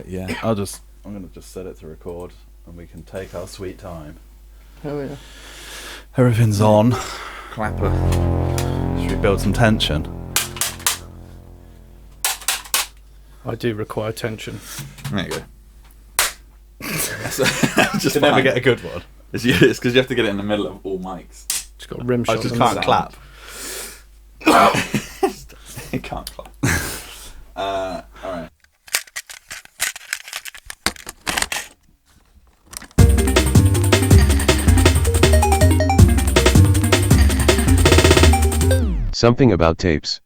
Yeah, I'm going to just set it to record and we can take our sweet time. Oh yeah. Everything's on. Clapper. Should we build some tension? I do require tension. There you go. Just never get a good one. It's because you have to get it in the middle of all mics. Just got rim shots. I just on can't the clap. You can't clap. Alright. Something about tapes.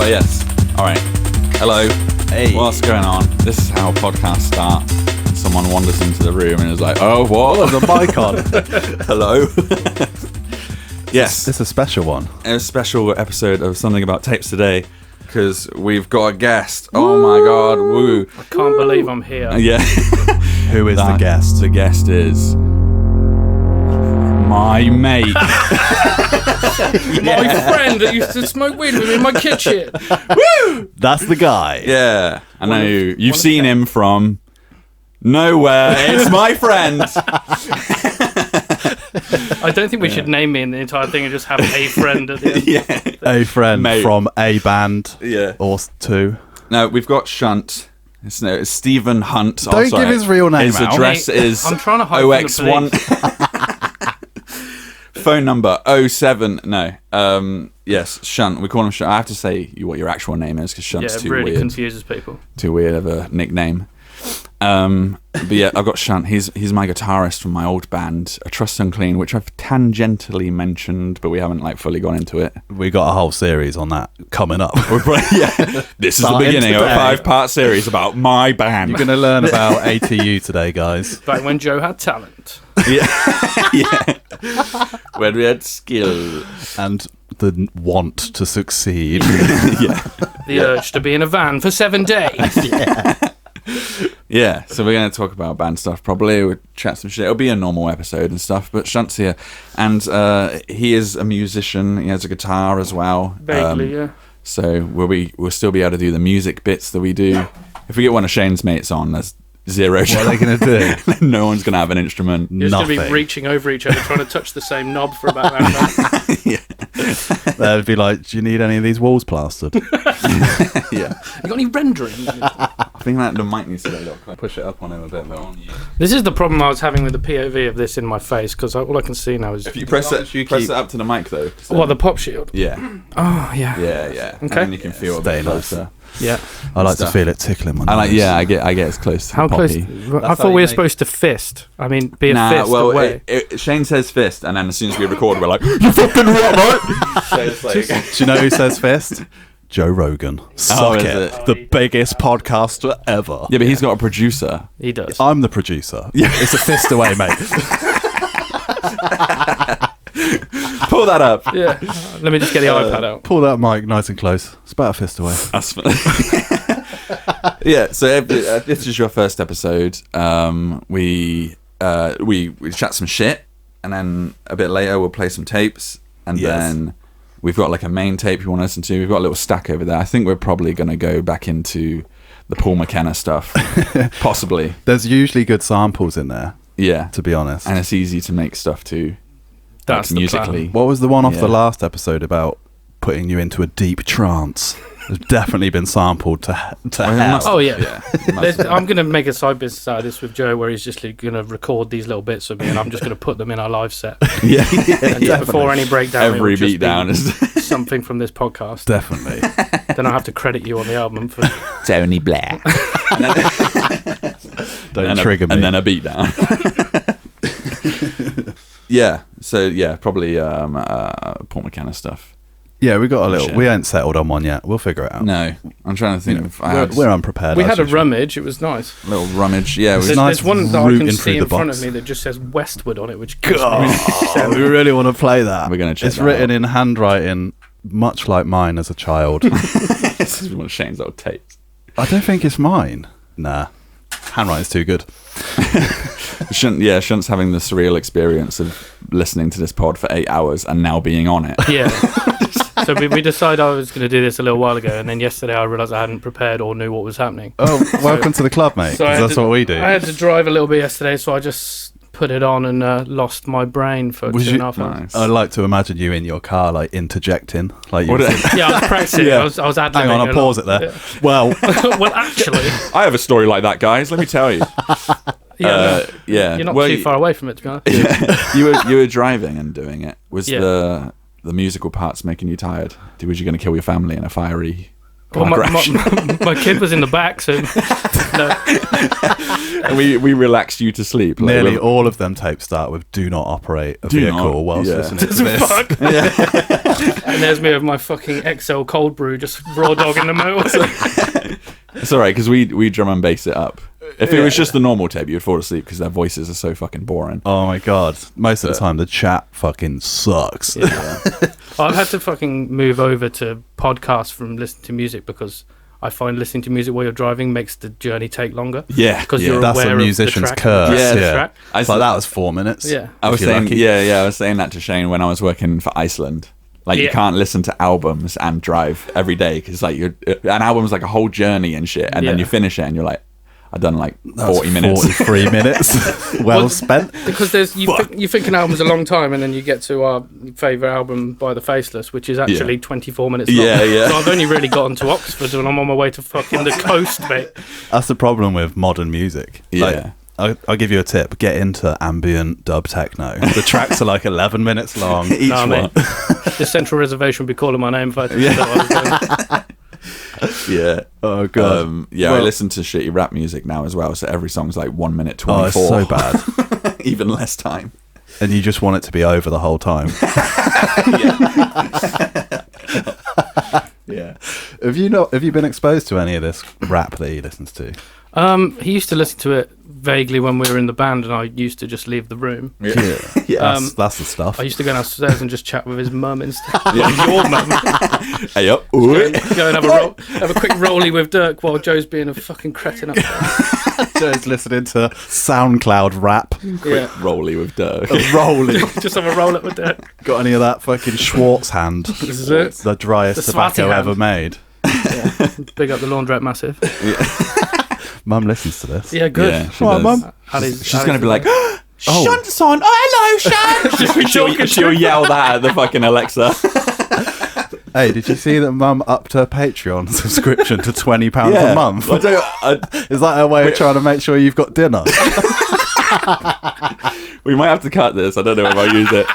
Oh yes. Alright. Hello. Hey. What's going on? This is how podcasts start. Someone wanders into the room and is like, oh, what? There's a mic on. Hello. Yes. It's a special one. A special episode of Something About Tapes today because we've got a guest. Oh my god. Woo. I can't believe I'm here. Yeah. Who is the guest? The guest is my mate. My friend that used to smoke weed with me in my kitchen. Woo! That's the guy. Yeah. I know you've seen him from nowhere. It's my friend. I don't think we should name me in the entire thing and just have a friend at the end. Yeah. A friend Mate. from a band. Yeah. Or two. No, we've got Shunt. It's Stephen Hunt. Don't give his real name His out. address Mate, is I'm trying to hide from the OX1. Phone number 07. No. Yes, Shunt. We call him Shunt. I have to say what your actual name is because Shunt's Yeah, it too really weird. confuses people. Too weird of a nickname. But yeah, I've got Shunt. He's my guitarist from my old band, A Trust Unclean, which I've tangentially mentioned, but we haven't like fully gone into it. We got a whole series on that coming up. Yeah, this is the Starting beginning of a today. 5-part series about my band. You're going to learn about ATU today, guys. Back when Joe had talent. Yeah, yeah. When we had skill. And the want to succeed. Yeah, The urge to be in a van for 7 days. yeah. So we're going to talk about band stuff. Probably we'll chat some shit. It'll be a normal episode and stuff. But Shunt's here, and he is a musician. He has a guitar as well. Vaguely, yeah. So we'll still be able to do the music bits that we do. If we get one of Shane's mates on, there's zero What are they going to do? no one's going to have an instrument. You're just going to Nothing. be reaching over each other trying to touch the same knob for about an hour. Yeah. They'd be like, do you need any of these walls plastered? Yeah. You got any rendering? I think that the mic needs to go up. Push it up on him a bit more. This is the problem I was having with the POV of this in my face because all I can see now is... If you press it up to the mic though. What, the pop shield? Yeah. Oh, yeah. Yeah, yeah. Okay. And then you can feel a bit Stay nice. closer. Yeah. I like Stuff. to feel it tickling my nose. I like. Yeah, I get as close to How the close? poppy. I how thought you we were make- supposed to fist. I mean, be a Nah, fist well, away. Shane says fist, and then as soon as we record, we're like, "You fucking what, mate?" So it's like, Do you know who says fist? Joe Rogan. Suck is it. it? The biggest podcaster ever. yeah, but he's got a producer. He does. I'm the producer. It's a fist away, mate. Pull that up. Yeah. Let me just get the iPad out. Pull that mic nice and close. It's about a fist away. That's funny. Yeah. So if this is your first episode. We chat some shit, and then a bit later we'll play some tapes, and Yes. then we've got like a main tape you want to listen to. We've got a little stack over there. I think we're probably going to go back into the Paul McKenna stuff, possibly. There's usually good samples in there, Yeah. to be honest. And it's easy to make stuff too. That's like, the musically. plan. What was the one off Yeah. the last episode about putting you into a deep trance? It's definitely been sampled to hell. Oh, yeah. Yeah. I'm going to make a side business out of this with Joe where he's just going to record these little bits of me and I'm just going to put them in our live set. Yeah. And just before any breakdown, Every it will just beat down be is something from this podcast. Definitely. Then I'll have to credit you on the album for... Tony Black. Don't trigger me. And then a beat down. Yeah. So yeah, probably Paul McKenna stuff. Yeah, we got a little. Shit. We ain't settled on one yet. We'll figure it out. No, I'm trying to think. If I We're, had we're unprepared. We as had a usual. rummage. It was nice. a little rummage. Yeah, It's we nice There's one that I can rooting see through in the front box. of me that just says Westwood on it, which gives God, me we really want to play that. We're gonna check It's that written out. in handwriting, much like mine as a child. This is one of Shane's old tapes. I don't think it's mine. Nah, handwriting's too good. Shunt's having the surreal experience of listening to this pod for 8 hours and now being on it. Yeah. So we decided I was going to do this a little while ago, and then yesterday I realised I hadn't prepared or knew what was happening. Oh, welcome to the club, mate. So 'cause that's what we do. I had to drive a little bit yesterday, so I just put it on and lost my brain for 2.5 hours. Nice. I'd like to imagine you in your car, like interjecting, like you. What were a- saying, Yeah, I was practicing. Yeah. I was ad-libbing. Hang on, I'll a pause lot. it there. Well, Well, actually, I have a story like that, guys. Let me tell you. yeah, Yeah, you're not well, too far away from it, to be honest. you were driving and doing it. Was Yeah. the musical parts making you tired? Was you going to kill your family in a fiery Well, car crash? my kid was in the back, so no. And we relaxed you to sleep. Like, nearly we're- all of them tapes start with "Do not operate a Do vehicle not, whilst yeah. listening to Doesn't this." fuck. And there's me with my fucking XL cold brew, just raw dog in the motorway. It's all right because we drum and bass it up. If it was just the normal tape, you'd fall asleep because their voices are so fucking boring. Oh my god! Most of the time, the chat fucking sucks. Yeah. I've had to fucking move over to podcasts from listening to music because I find listening to music while you're driving makes the journey take longer. Yeah, Because yeah. you're That's aware a of the musician's track. curse. Yeah, The Yeah, track. It's like that was 4 minutes. Yeah. I was if you're saying, lucky. yeah, I was saying that to Shane when I was working for Iceland. Like you Yeah. can't listen to albums and drive every day because like an album's like a whole journey and shit, and then Yeah. you finish it and you're like, I've done like That was 40 minutes. 43 minutes. well spent. Because you think an album's a long time, and then you get to our favourite album by the Faceless, which is actually 24 minutes long. Yeah, yeah. So I've only really gotten to Oxford, and I'm on my way to fucking the coast, mate. That's the problem with modern music. Yeah. I'll give you a tip. Get into ambient dub techno. The tracks are like 11 minutes long. Each Nah, one. mate. The Central Reservation would be calling my name if I didn't know what I was doing. Yeah. Oh god. I Well- listen to shitty rap music now as well, so every song's like 1 minute Oh, 24. it's so bad. Even less time. And you just want it to be over the whole time. Yeah. Have you been exposed to any of this rap that he listens to? He used to listen to it vaguely when we were in the band, and I used to just leave the room. Yeah. That's the stuff. I used to go downstairs and just chat with his mum instead. Yeah. Your mum. Hey up. Go and have a quick rollie with Dirk while Joe's being a fucking cretin up there. Joe's listening to SoundCloud rap. Yeah. Rolly with Dirk. Rolling. Just have a roll up with Dirk. Got any of that fucking Schwartz hand? This is it. The driest The tobacco Swati hand. ever made. Yeah. Big up the laundrette massive. Mum listens to this. Yeah, good. Yeah, she Come on, does. Mum. She's going to be like, Oh. Shunt's on. Oh, hello, Shunt. she'll yell that at the fucking Alexa. Hey, did you see that Mum upped her Patreon subscription to £20 a month? Is that her way of trying to make sure you've got dinner? We might have to cut this. I don't know if I'll use it.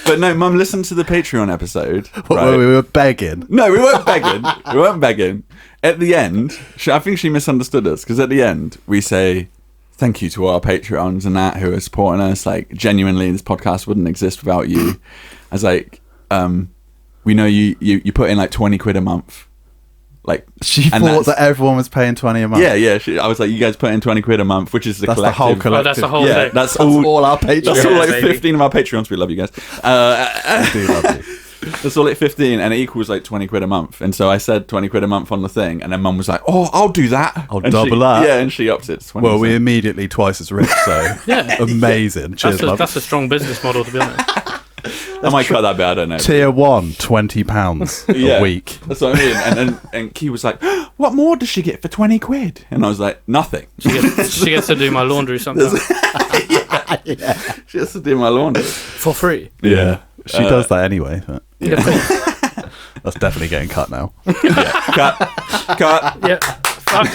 But no, Mum, listen to the Patreon episode. Right? We were begging. No, we weren't begging. We weren't begging. At the end, I think she misunderstood us because at the end we say thank you to our Patreons and that who are supporting us. Like genuinely, this podcast wouldn't exist without you. I was like, we know you put in like 20 quid a month. Like She and thought that's- that everyone was paying 20 a month. Yeah. I was like, you guys put in 20 quid a month, which is the That's the collective. whole Oh, collective. that's the whole Yeah, thing. that's That's all our Patreons. That's all Yeah, like baby. 15 of our Patreons. We love you guys. I do love you. That's all like 15, and it equals like 20 quid a month. And so I said 20 quid a month on the thing, and then Mum was like, "Oh, I'll do that. I'll And double she, that." Yeah, and she ups it to 20. Well, we're immediately twice as rich, so Yeah. amazing. Cheers, Mum. That's a strong business model, to be honest. I might cut that bit. I don't know. Tier 1, £20 Yeah. a week. That's what I mean. And Key was like, "What more does she get for 20 quid?" And I was like, "Nothing. She gets to do my laundry sometimes She has to do my laundry." for free. Yeah. She does that anyway. But Yeah. that's definitely getting cut now. Cut. Yeah. Fuck.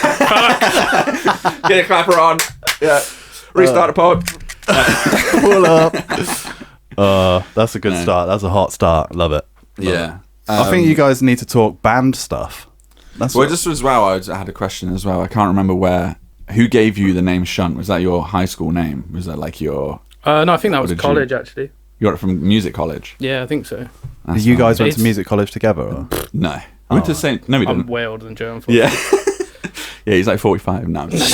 Get a clapper on. Yeah. Restart the pod. Pull up. That's a good start. That's a hot start. Love it. Yeah. I think you guys need to talk band stuff. That's Well, what, just as well, I had a question as well. I can't remember who gave you the name Shunt. Was that your high school name? Was that like your... No, I think that was did you- college, actually. You got it from music college? Yeah, I think so. That's you fine. guys went to It's- music college together? Or? No. We went to the same... No, we I'm didn't. way older than Joe, unfortunately. Yeah. Yeah, he's like 45 now. So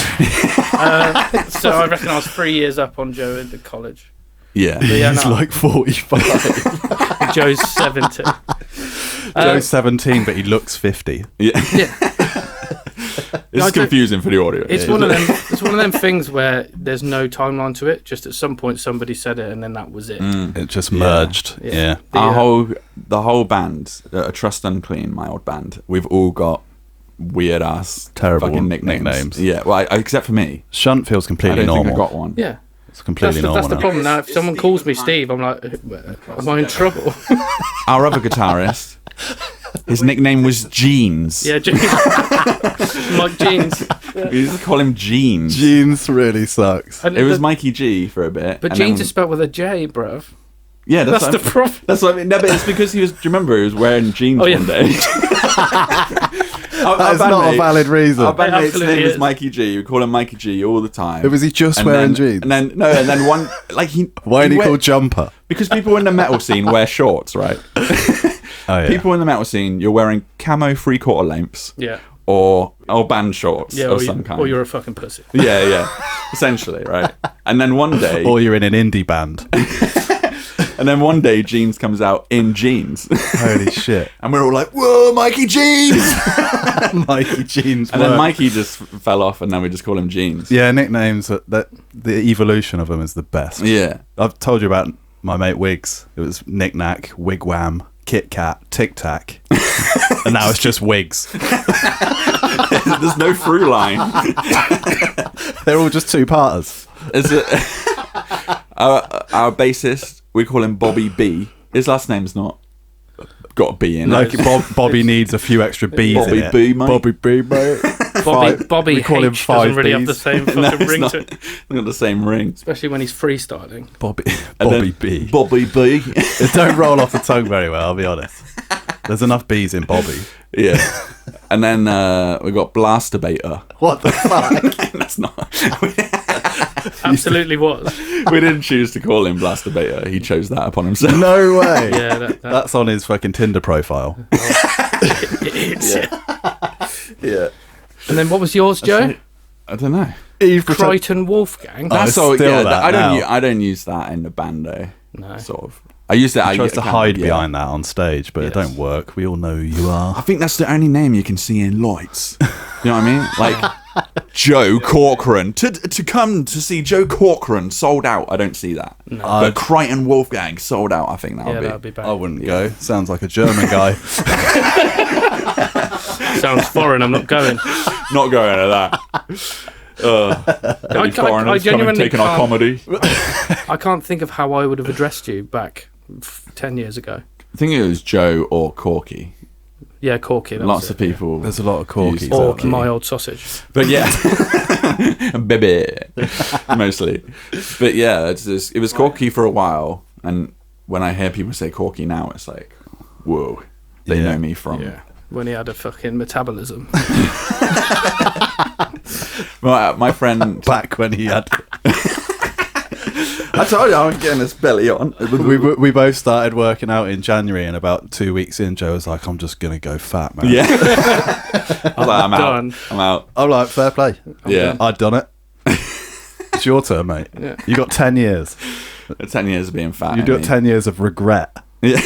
I reckon I was 3 years up on Joe at the college. Yeah. But yeah, He's no, like 45. Joe's 70. Joe's 17, but he looks 50. Yeah. Yeah. It's confusing for the audio. It's one of them. It's one of them things where there's no timeline to it. Just at some point, somebody said it, and then that was it. It just merged. Yeah. The whole band, Trust Unclean, my old band, we've all got weird ass Terrible fucking nicknames. Yeah, well, except for me. Shunt feels completely I don't normal. think I got one. Yeah. It's completely normal. That's the problem. Now, if someone calls me Steve, I'm like, am I in trouble? Our other guitarist, his nickname was Jeans. Yeah, Jeans. Mike Jeans. We used to call him Jeans. Jeans really sucks. It was Mikey G for a bit. But Jeans is spelled with a J, bruv. Yeah, that's the problem. That's what I mean. No, but it's because he was. Do you remember he was wearing jeans one day? That's not a valid reason. Our bandmate's name is Mikey G. We call him Mikey G all the time. Was he just wearing jeans? And then one like he. Why ain't he called Jumper? Because people in the metal scene wear shorts, right? People in the metal scene, you're wearing camo 3/4 lengths. Yeah. Or band shorts of some kind. Or you're a fucking pussy. Yeah. Essentially, right? And then one day... Or you're in an indie band. And then one day, Jeans comes out in jeans. Holy shit. And we're all like, whoa, Mikey Jeans! Mikey Jeans. And then Mikey just fell off, and then we just call him Jeans. Yeah, nicknames, the evolution of them is the best. Yeah. I've told you about my mate Wiggs. It was Knick Knack, Wigwam, Kit Kat, Tic Tac. And now it's just Wiggs. There's no through line. They're all just two-parters. Our bassist, we call him Bobby B. His last name's not got a B in it. Like Bobby needs a few extra B's Bobby in it. B, mate. Bobby B, mate. Bobby we call him H 5 doesn't really have Bs. the same fucking ring to it. Not the same ring. Especially when he's freestyling. Bobby B. Bobby B. It don't roll off the tongue very well, I'll be honest. There's enough B's in Bobby. Yeah. And then we got Blasterbator. What the fuck? That's not... Absolutely was. We didn't choose to call him Blasterbator. He chose that upon himself. No way. Yeah, that's on his fucking Tinder profile. It is. Yeah. And then what was yours, Joe? I don't know. Crichton Wolfgang. That's all. Yeah, That I don't use that in the band though. No. Sort of. I use that. I tries to hide behind that on stage, but it don't work. We all know who you are. I think that's the only name you can see in lights. You know what I mean? Like Joe Corcoran. To come to see Joe Corcoran sold out. I don't see that. No. But Crichton Wolfgang sold out. I think that'd be bad. I wouldn't go. Sounds like a German guy. Sounds foreign. I'm not going. Not going to that. I genuinely taking our comedy. I can't think of how I would have addressed you back 10 years ago. I think it was Joe or Corky. Yeah, Corky. Lots of people. There's a lot of Corkies. Or my old sausage. But yeah. Baby. Mostly. But yeah, it was Corky for a while. And when I hear people say Corky now, it's like, whoa. They know me from... Yeah. When he had a fucking metabolism. My friend... Back when he had... I told you I'm getting this belly on. We both started working out in January, and about 2 weeks in, Joe was like, I'm just going to go fat, man. Yeah. I was like, I'm out. I'm like, fair play. Yeah. I'd done it. It's your turn, mate. Yeah. You got 10 years. 10 years of being fat. You got 10 years of regret. Yeah.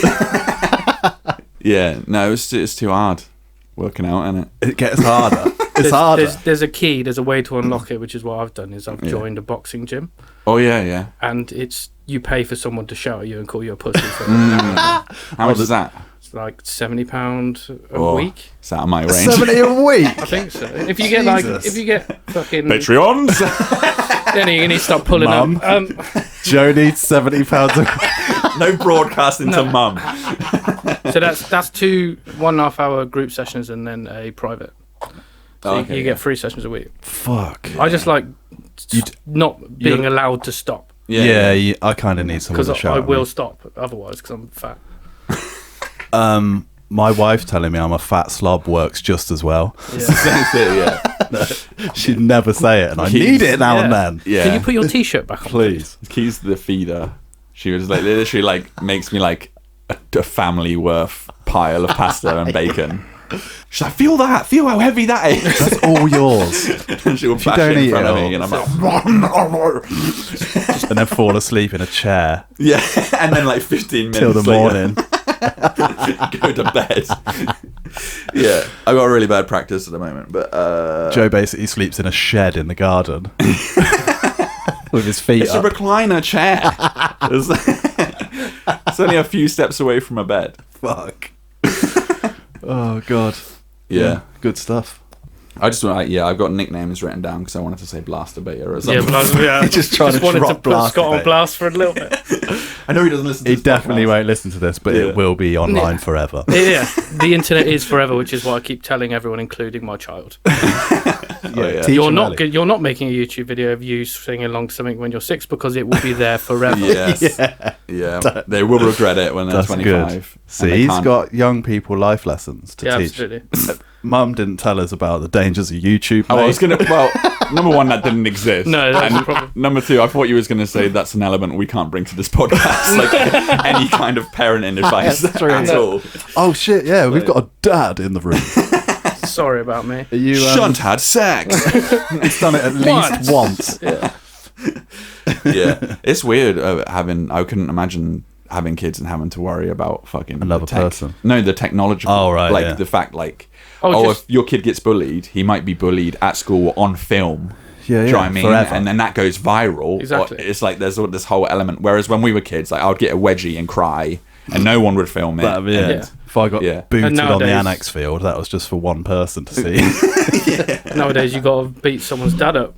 Yeah. No, it's too hard working out, isn't it? It gets harder. It's harder. There's a key. There's a way to unlock it, which is what I've done. Is I've joined a boxing gym. Oh yeah. And it's you pay for someone to shout at you and call you a pussy. For How much is that? It's like £70 a week. It's out of my range. 70 a week. I think so. If you get fucking Patreons, then you need to stop pulling Mum. up. Joe needs £70 no broadcasting to mum. So that's 2 1.5 hour group sessions and then a private. So you get 3 sessions a week. Fuck. I just like not being allowed to stop. Yeah, I kind of need someone to shout. I will stop otherwise because I'm fat. My wife telling me I'm a fat slob works just as well. Yeah. She'd never say it, and I need it now and then. Yeah. Can you put your t-shirt back on, please? Keys to the feeder. She was like literally like makes me like a family worth pile of pasta and bacon. She's like, feel how heavy that is. That's all yours. And she will bash it in front of me, and I'm like, and then fall asleep in a chair. Yeah, and then like 15 minutes till the morning. Go to bed. Yeah, I've got a really bad practice at the moment, but Joe basically sleeps in a shed in the garden with his feet it's up. a recliner chair. It's only a few steps away from a bed. Fuck. Oh god. Yeah. Good stuff. I just want, I've got nicknames written down because I wanted to say Blaster Beta or something. Just trying to wanted drop to put Blaster Scott on Beta. blast for a little bit. I know he doesn't listen to He this definitely podcast. won't listen to this, but it will be online forever. Yeah, the internet is forever, which is why I keep telling everyone, including my child. Teach You're him not early. you're not making a YouTube video of you singing along to something when you're 6 because it will be there forever. Yes. Yeah. They will regret it when they're That's 25. good. See, he's got young people life lessons to Yeah, teach. absolutely. Mum didn't tell us about the dangers of YouTube. Oh, I mate. was gonna. Well, number one, that didn't exist. No, that's and the problem. Number two, I thought you was gonna say that's an element we can't bring to this podcast, like any kind of parenting advice That's true. at all. Oh shit! Yeah, we've got a dad in the room. Sorry about me. Are you? Shunt had sex. He's done it at least once. Yeah, it's weird having. I couldn't imagine having kids and having to worry about fucking Another the tech. person. No, the technological. Oh, right, Like yeah. the fact, like, Oh, if your kid gets bullied, he might be bullied at school on film. Yeah, Do you know what I mean? forever. And then that goes viral. Exactly. It's like there's all this whole element. Whereas when we were kids, like I would get a wedgie and cry, and no one would film it. That'd be it. Yeah. If I got Yeah. booted And on the nowadays- annex field, that was just for one person to see. Nowadays, you got to beat someone's dad up.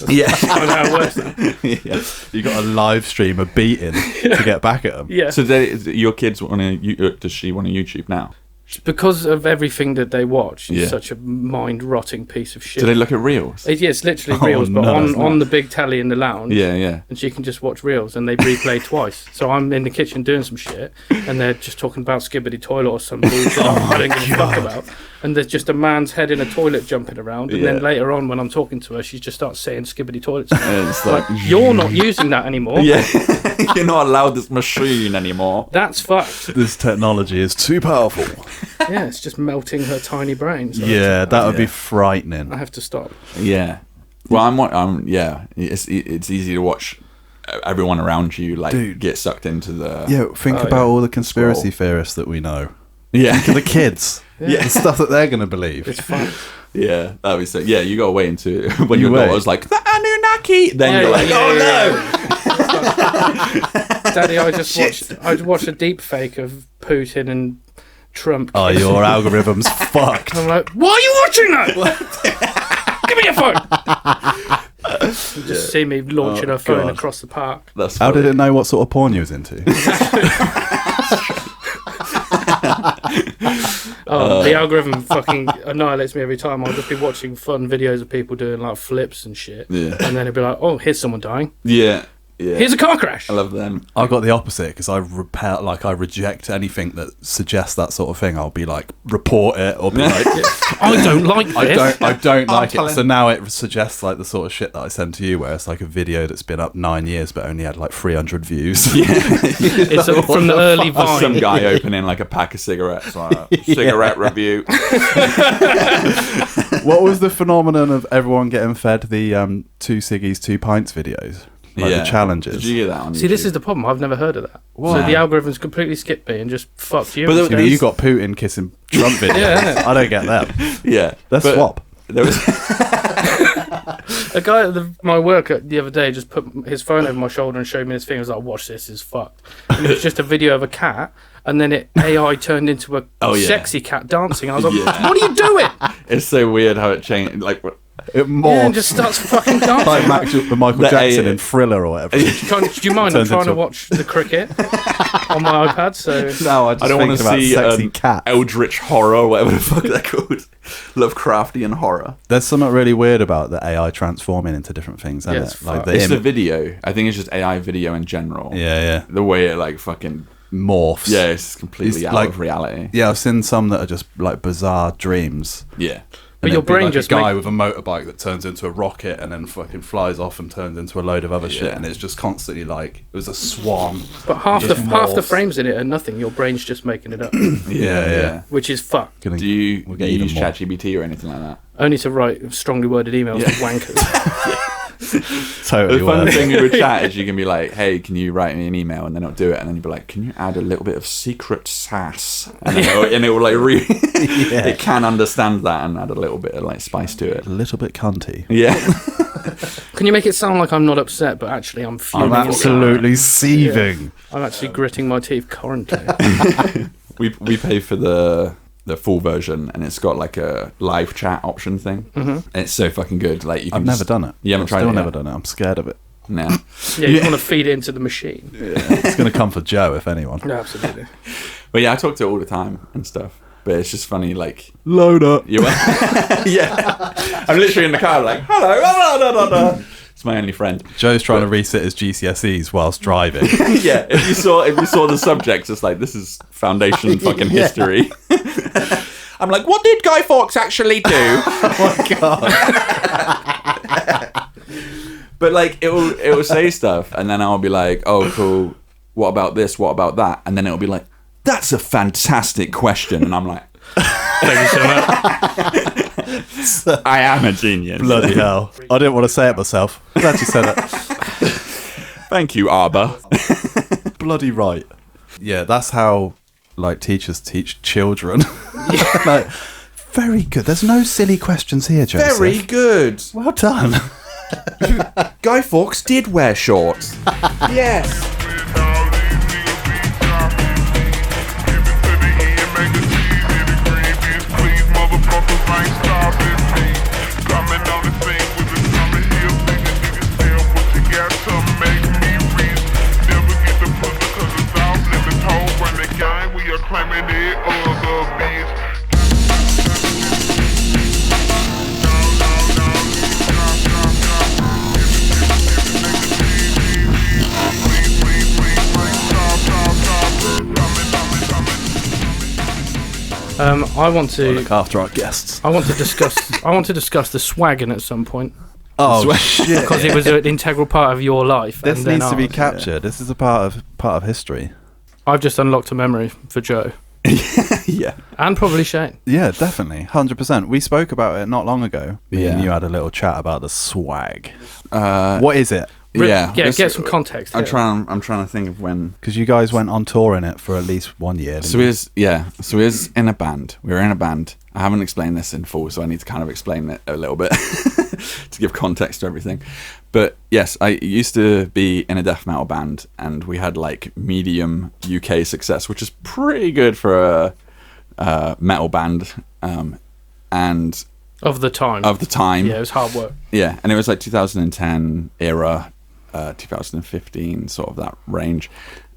Yeah. That's kind of how it works now. Yeah. You got a live stream of beating to get back at them. Yeah. So your kids want to? Does she want a YouTube now? Because of everything that they watch, it's Yeah. such a mind-rotting piece of shit. Do they look at reels? Yeah, it's literally Oh, reels, but no, it's on the big telly in the lounge. Yeah, yeah. And she can just watch reels, and they replay twice. So I'm in the kitchen doing some shit, and they're just talking about Skibbity Toilet or some bullshit I don't give a fuck about. And there's just a man's head in a toilet jumping around, and then Yeah. later on, when I'm talking to her, she just starts saying Skibbity Toilet. And it's like, You're not using that anymore. yeah, you're not allowed this machine anymore. That's fucked. This technology is too powerful. Yeah, it's just melting her tiny brain. So Yeah, that would be Yeah. frightening. I have to stop. Yeah. Well, yeah. It's easy to watch everyone around you like Dude. get sucked into the. Yeah, think about all the conspiracy theorists that we know. Yeah. To the kids. Yeah. The stuff that they're going to believe. It's fun. Yeah, that'd be so. Yeah, you gotta wait until when You your wait. daughter's like the Anunnaki. Then you're like, oh no. Daddy, I watched a deep fake of Putin and Trump. Oh, your algorithm's fucked. I'm like, why are you watching that? Give me your phone. You just see me launching her phone God. across the park. That's How funny. did it know what sort of porn you was into? The algorithm fucking annihilates me every time. I'll just be watching fun videos of people doing like flips and shit. Yeah. And then it'll be like, oh, here's someone dying. Yeah, yeah. Here's a car crash. I love them. I got the opposite because I reject anything that suggests that sort of thing. I'll be like, report it, or be like, I don't like this. I don't like it. telling- So now it suggests like the sort of shit that I send to you, where it's like a video that's been up 9 years but only had like 300 views. It's from the early Or some Vine. guy opening like a pack of cigarettes. Like, cigarette review. What was the phenomenon of everyone getting fed the 2 ciggies 2 pints videos? Like the challenges. Did you get that on See, this YouTube? is the problem. I've never heard of that. Why? So the algorithm's completely skipped me and just fucked you. But there- instead. Yeah, but you got Putin kissing Trump videos. Yeah, innit? I don't get them. Yeah. Let's But swap. There was A guy at my work the other day just put his phone over my shoulder and showed me this thing. I was like, watch this, it's fucked. And it was just a video of a cat, and then AI turned into a yeah. sexy cat dancing. I was like, Yeah. what are you doing? It's so weird how it changed. Like, It Yeah, morphs. and just starts fucking dancing. like Michael The Jackson AI in Thriller or whatever. Do you mind? I'm Turns trying into to a- watch the cricket on my iPad, so... No, I just I don't want think to about see sexy cats. Eldritch horror, or whatever the fuck they're called. Lovecraftian horror. There's something really weird about the AI transforming into different things, isn't Yeah, it? it's Like fucked. the It's the im- video. I think it's just AI video in general. yeah, The way it like fucking morphs. yeah, it's completely It's out like- of reality. Yeah, I've seen some that are just like bizarre dreams. Yeah. But And your it'd be brain like just a guy make- with a motorbike that turns into a rocket and then fucking flies off and turns into a load of other shit, Yeah. and it's just constantly like it was a swan. But half the Just half the morphs. frames in it are nothing. Your brain's just making it up, Yeah. which is fucked. Gonna- Do you, we'll do get you even use more. ChatGPT or anything like that? Only to write strongly worded emails to wankers. Totally. The fun thing with chat is you can be like, hey, can you write me an email? And then it'll do it. And then you'll be like, can you add a little bit of secret sass? And then it will like it can understand that and add a little bit of like spice to it. A little bit cunty. Yeah. Can you make it sound like I'm not upset, but actually I'm fuming? I'm absolutely seething. Yeah. I'm actually gritting my teeth currently. We pay for the full version, and it's got like a live chat option thing. Mm-hmm. It's so fucking good. Like you can I've never done it. You haven't tried it? Still never done it. I'm scared of it. No. Yeah, you want to feed it into the machine. Yeah. It's going to come for Joe, if anyone. No, absolutely. But yeah, I talk to it all the time and stuff. But it's just funny, like load up. Yeah. I'm literally in the car, like hello. It's my only friend. Joe's trying to resit his GCSEs whilst driving. Yeah, if you saw the subjects, it's like this is foundation fucking history. I'm like, what did Guy Fawkes actually do? Oh my god. But like it will say stuff, and then I'll be like, oh cool. What about this? What about that? And then it'll be like, that's a fantastic question, and I'm like, thank you so much. I am a genius. Bloody hell. I didn't want to say it myself. I'm glad you said it. Thank you, Arba. Bloody right. Yeah, that's how like teachers teach children. Like, very good. There's no silly questions here, Joseph. Very good. Well done. Guy Fawkes did wear shorts. Yes. I want to look after our guests. I want to discuss the swagging at some point. Oh shit! Because it was an integral part of your life. This and then needs to be ours. captured. Yeah. This is a part of history. I've just unlocked a memory for Joe. Yeah. And probably Shane. Yeah, definitely. 100%. We spoke about it not long ago. Yeah. And you had a little chat about the swag. What is it? Get some context. I'm trying to think of when, because you guys went on tour in it for at least 1 year. So we was in a band. We were in a band. I haven't explained this in full, so I need to kind of explain it a little bit to give context to everything. But yes, I used to be in a death metal band, and we had like medium UK success, which is pretty good for a metal band. And of the time. Yeah, it was hard work. Yeah, and it was like 2010 era, 2015, sort of that range.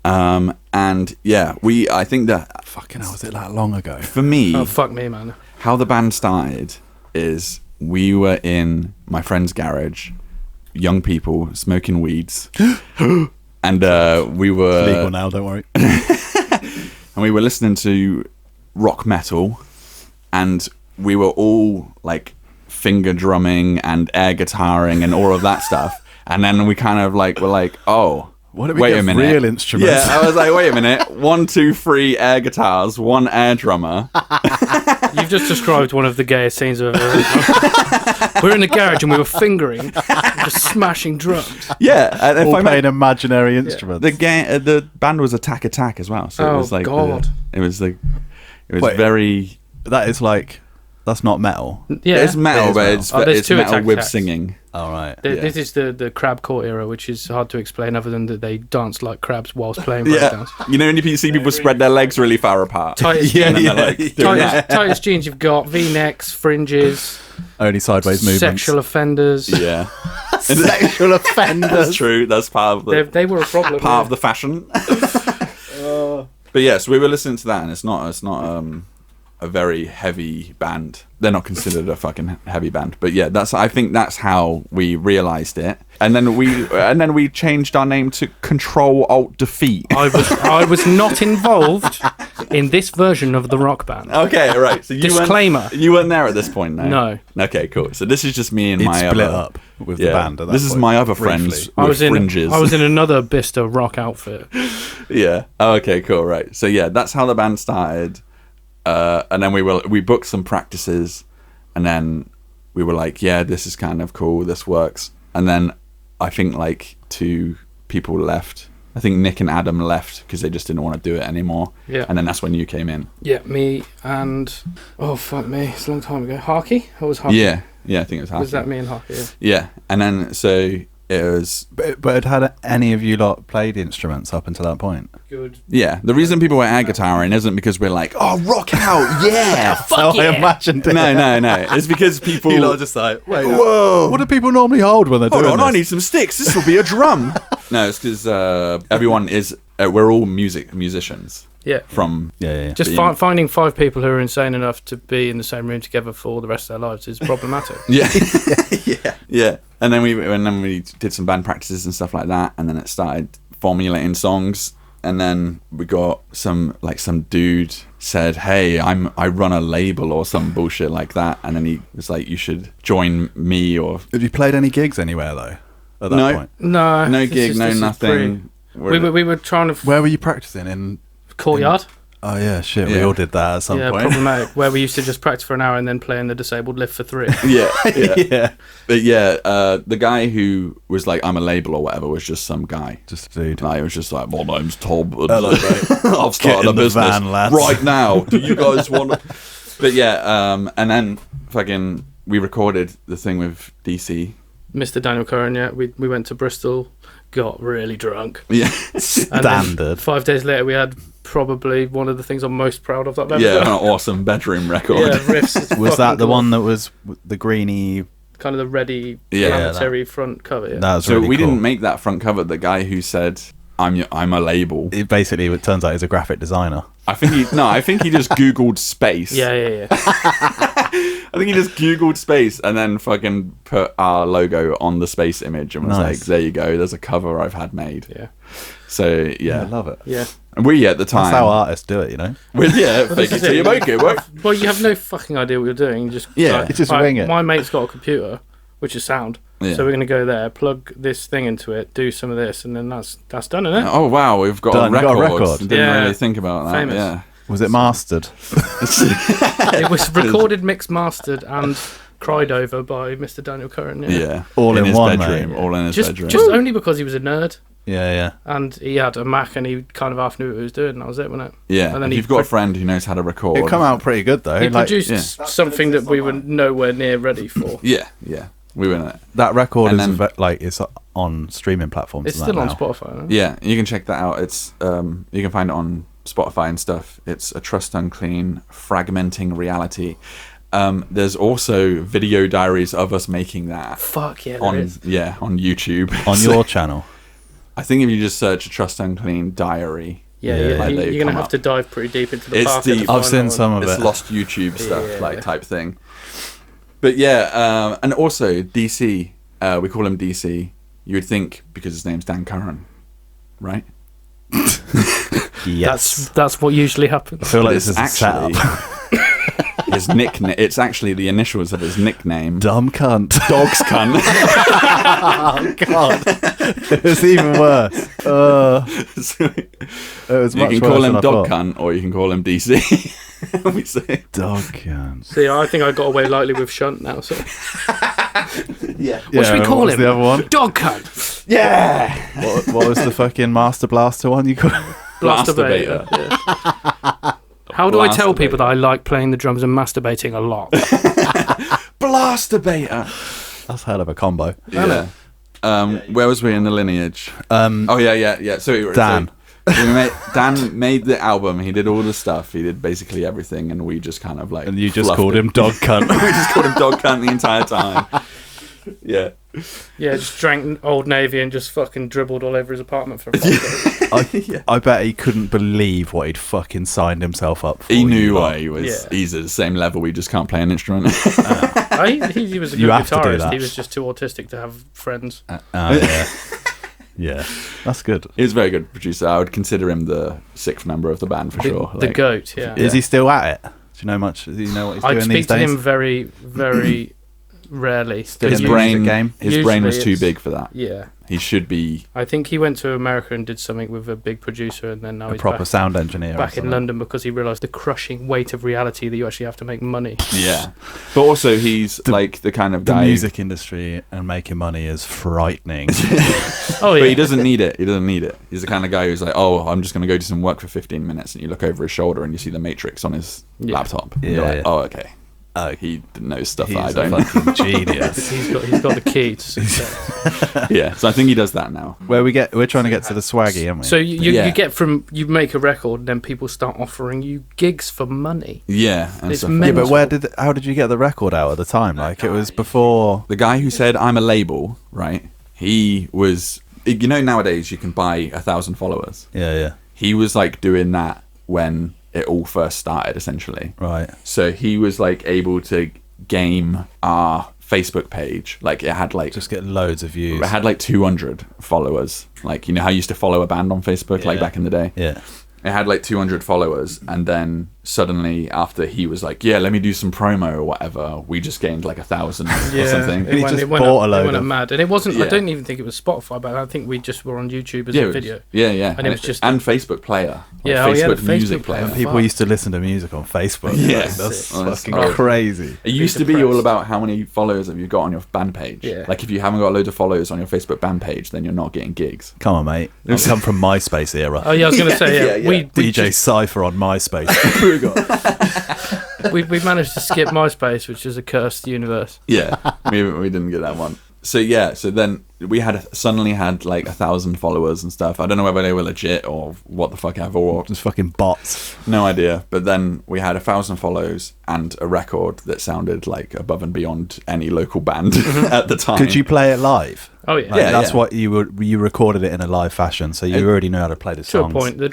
And yeah, I think that fucking hell, was it that long ago? For me, oh fuck me, man. How the band started is we were in my friend's garage, young people smoking weeds, and we were legal now. Don't worry. And we were listening to rock metal, and we were all like finger drumming and air guitaring and all of that stuff. And then we kind of like were like, oh, what did we wait get a minute, real instruments? Yeah, I was like, wait a minute, 1, 2, 3 air guitars, 1 air drummer. You've just described one of the gayest scenes I've ever heard. We were in the garage and we were fingering, just smashing drums. Yeah, and all playing imaginary instruments. The band was Attack Attack as well, so it was like God. It was very. That is like. That's not metal. Yeah, it's metal, but it's metal with attacks. singing. All right. This is the crab core era, which is hard to explain other than that they dance like crabs whilst playing breakdance. You know when you see people spread their legs really far apart. Tightest tightest jeans you've got, V-necks, fringes. Only sideways movements. Sexual offenders. Yeah. Sexual offenders. That's true. That's part of the. They were a problem. Part of the fashion. But yes, we were listening to that, and it's not a very heavy band. They're not considered a fucking heavy band, but yeah, I think that's how we realized it. And then we changed our name to Control Alt Defeat. I was not involved in this version of the rock band. Okay, right. So disclaimer. You weren't there at this point, no? No. Okay, cool. So this is just me and my split up with the band. At that this point, is my other friends with fringes. I was in another Bista rock outfit. Yeah. Oh, okay, cool. Right. So yeah, that's how the band started. And then we booked some practices, and then we were like, yeah, this is kind of cool, this works. And then I think like 2 people left. I think Nick and Adam left because they just didn't want to do it anymore. Yeah. And then that's when you came in. Yeah, me and oh fuck me, it's a long time ago. Harky? Or was Harky? Yeah, I think it was Harky. Was that me and Harky? Yeah. Yeah, and then so it was. But had any of you lot played instruments up until that point? Good. Yeah, the reason people went air guitaring isn't because we're like, oh, rock out, yeah. Fuck I imagined it. No. It's because people. You lot are just like, wait, whoa. what do people normally hold when they're Hold doing on, this? I need some sticks. This will be a drum. No, it's because everyone is. We're all musicians. Yeah. From Yeah. Just finding 5 people who are insane enough to be in the same room together for the rest of their lives is problematic. yeah. And then we did some band practices and stuff like that, and then it started formulating songs. And then we got some dude said, "Hey, I run a label or some bullshit like that." And then he was like, "You should join me." Or have you played any gigs anywhere though? At that point, No gig, no nothing. We were trying to where were you practicing in? Courtyard. Oh yeah, shit. Yeah. We all did that at some point. Problematic. Where we used to just practice for an hour and then play in the disabled lift for 3. Yeah. Yeah. But yeah, the guy who was like, "I'm a label" or whatever was just some guy. Just a dude. Like, it was just like, "My name's Tom. And Hello, mate. I've started a in the business van, lads." right now. Do you guys want?" But yeah, and then fucking we recorded the thing with DC. Mr. Daniel Curran, yeah. We went to Bristol, got really drunk. Yeah. And Standard. then 5 days later, we had probably one of the things I'm most proud of that ever Yeah, an done. awesome bedroom record. Yeah, riffs. Was that the fucking one that was the greeny? kind of the ready Yeah, planetary front cover? Yeah. That was So really we cool. didn't make that front cover. The guy who said, I'm a label." It turns out he's a graphic designer. I think he just Googled space. Yeah. I think he just Googled space and then fucking put our logo on the space image and was Nice. like, "There you go. There's a cover I've had made." Yeah. So I yeah, love it. Yeah. and we at the time. That's how artists do it, you know. Fake it till you make it. What? Well, you have no fucking idea what you're doing. You just Yeah. You just right, wing it. My mate's got a computer, which is sound. Yeah. So we're gonna go there, plug this thing into it, do some of this, and then that's done, isn't it? Oh wow, we've got Done, a you got record. a record. Didn't Yeah. really think about that. Famous. Yeah. Was it mastered? It was recorded, mixed, mastered, and cried over by Mr. Daniel Curran. Yeah. All in his one, bedroom. mate. All in his Just bedroom. only because he was a nerd Yeah. and he had a Mac and he kind of half knew what he was doing, and that was it, wasn't it? Yeah. And then If you've got a friend who knows how to record. It come out pretty good though. He Like, produced something that we were nowhere near ready for. Yeah. We were in it. that record And is it's on streaming platforms. It's and still that on now. Spotify. Isn't it? Yeah, you can check that out. It's you can find it on Spotify and stuff. It's A Trust Unclean, Fragmenting Reality. There's also video diaries of us making that Fuck yeah, there on is. on YouTube. On So your channel. I think if you just search A Trust Unclean diary, Yeah, like they you're gonna come have up. to dive pretty deep into the It's park. deep. I've seen some of It's it. lost YouTube stuff, Yeah. type thing. But yeah, and also DC, we call him DC. You would think because his name's Dan Curran, right? Yes. That's what usually I happens. feel like It's this is a setup. his nickname. It's actually the initials of his nickname. Dumb cunt. Dog's cunt. Oh God. It was even worse. So, It was you much can worse call than him I Dog thought. Cunt or you can call him DC. We say. Dog cunt. See, I think I got away lightly with Shunt now. So Yeah. what should we call was him? the other one? Dog cunt. Yeah. What was the fucking Master Blaster one you called? Blasterbator. Yeah. How do I tell people that I like playing the drums and masturbating a lot? Blasterbator. That's hell of a combo. Yeah. Where was we in the lineage? Oh yeah. So Dan. Dan made the album. He did all the stuff. He did basically everything, and we just kind of like. And you just fluffed called it. him Dog cunt. We just called him Dog Cunt the entire time. Yeah. Yeah, just drank Old Navy and just fucking dribbled all over his apartment for 5 days. I bet he couldn't believe what he'd fucking signed himself up for. He knew you lot. why he was. Yeah. He's at the same level. We just can't play an instrument. He was a You good have to do guitarist. that. He was just too autistic to have friends. Yeah. Yeah. That's good. He was a very good producer. I would consider him the 6th member of the band for sure. The goat, yeah. Is he still at it? Do you know much? Do you know what he's I'd doing speak these to days? him very, very rarely. Still His in the brain, music game? his brain was Usually too it's- big for that. Yeah. He should be. I think he went to America and did something with a big producer, and then now A he's proper back, sound engineer. or back in something. London because he realised the crushing weight of reality that you actually have to make money. Yeah, but also he's like the kind of The guy. music industry and making money is frightening. Oh yeah, But he doesn't need it. He doesn't need it. He's the kind of guy who's like, oh, I'm just going to go do some work for 15 minutes, and you look over his shoulder and you see the Matrix on his laptop. And you're Yeah, like, yeah. oh, okay. Oh, He knows stuff he's that I a don't. fucking genius. he's got the key to success. Yeah, so I think he does that now. We're trying to get to the swaggy, aren't we? So you Yeah. get from you make a record, and then people start offering you gigs for money. Yeah, and It's stuff. mental. yeah, but how did you get the record out at the time? Like, it was before. The guy who said I'm a label, right? He was. You know, nowadays you can buy 1,000 followers. Yeah, He was like doing that when it all first started, essentially. right. So he was like able to game our Facebook page. Like it had like Just get loads of views. it had like 200 followers. Like, you know how you used to follow a band on Facebook like Yeah. back in the day? Yeah. It had like 200 followers, and then suddenly after he was like, yeah, let me do some promo or whatever, we just gained like 1,000 or something. And he just bought a load It went of- mad, and it wasn't. I Yeah. don't even think it was Spotify, but I think we just were on YouTube as Yeah, a it was- video. yeah, And it was just- and Facebook Player. Like Yeah, oh, yeah, the Facebook music Facebook player. player. People Fuck. used to listen to music on Facebook. Yeah. Like, that's Honestly. fucking Oh. crazy. It used to be all about how many followers have you got on your band page. Yeah. Like if you haven't got loads of followers on your Facebook band page, then you're not getting gigs. Come on, mate. I come from MySpace era. Oh yeah, I was going to say yeah, yeah. we DJ just- Cypher on MySpace. we managed to skip MySpace, which is a cursed universe. Yeah, we didn't get that one. So yeah, so then we suddenly had like 1,000 followers and stuff. I don't know whether they were legit or what the fuck ever, or Just fucking bots. no idea. But then we had 1,000 follows and a record that sounded like above and beyond any local band at the time. Could you play it live? Oh yeah, Like, Yeah, that's yeah. what you recorded it in a live fashion, so you already know how to play the to songs. a point. The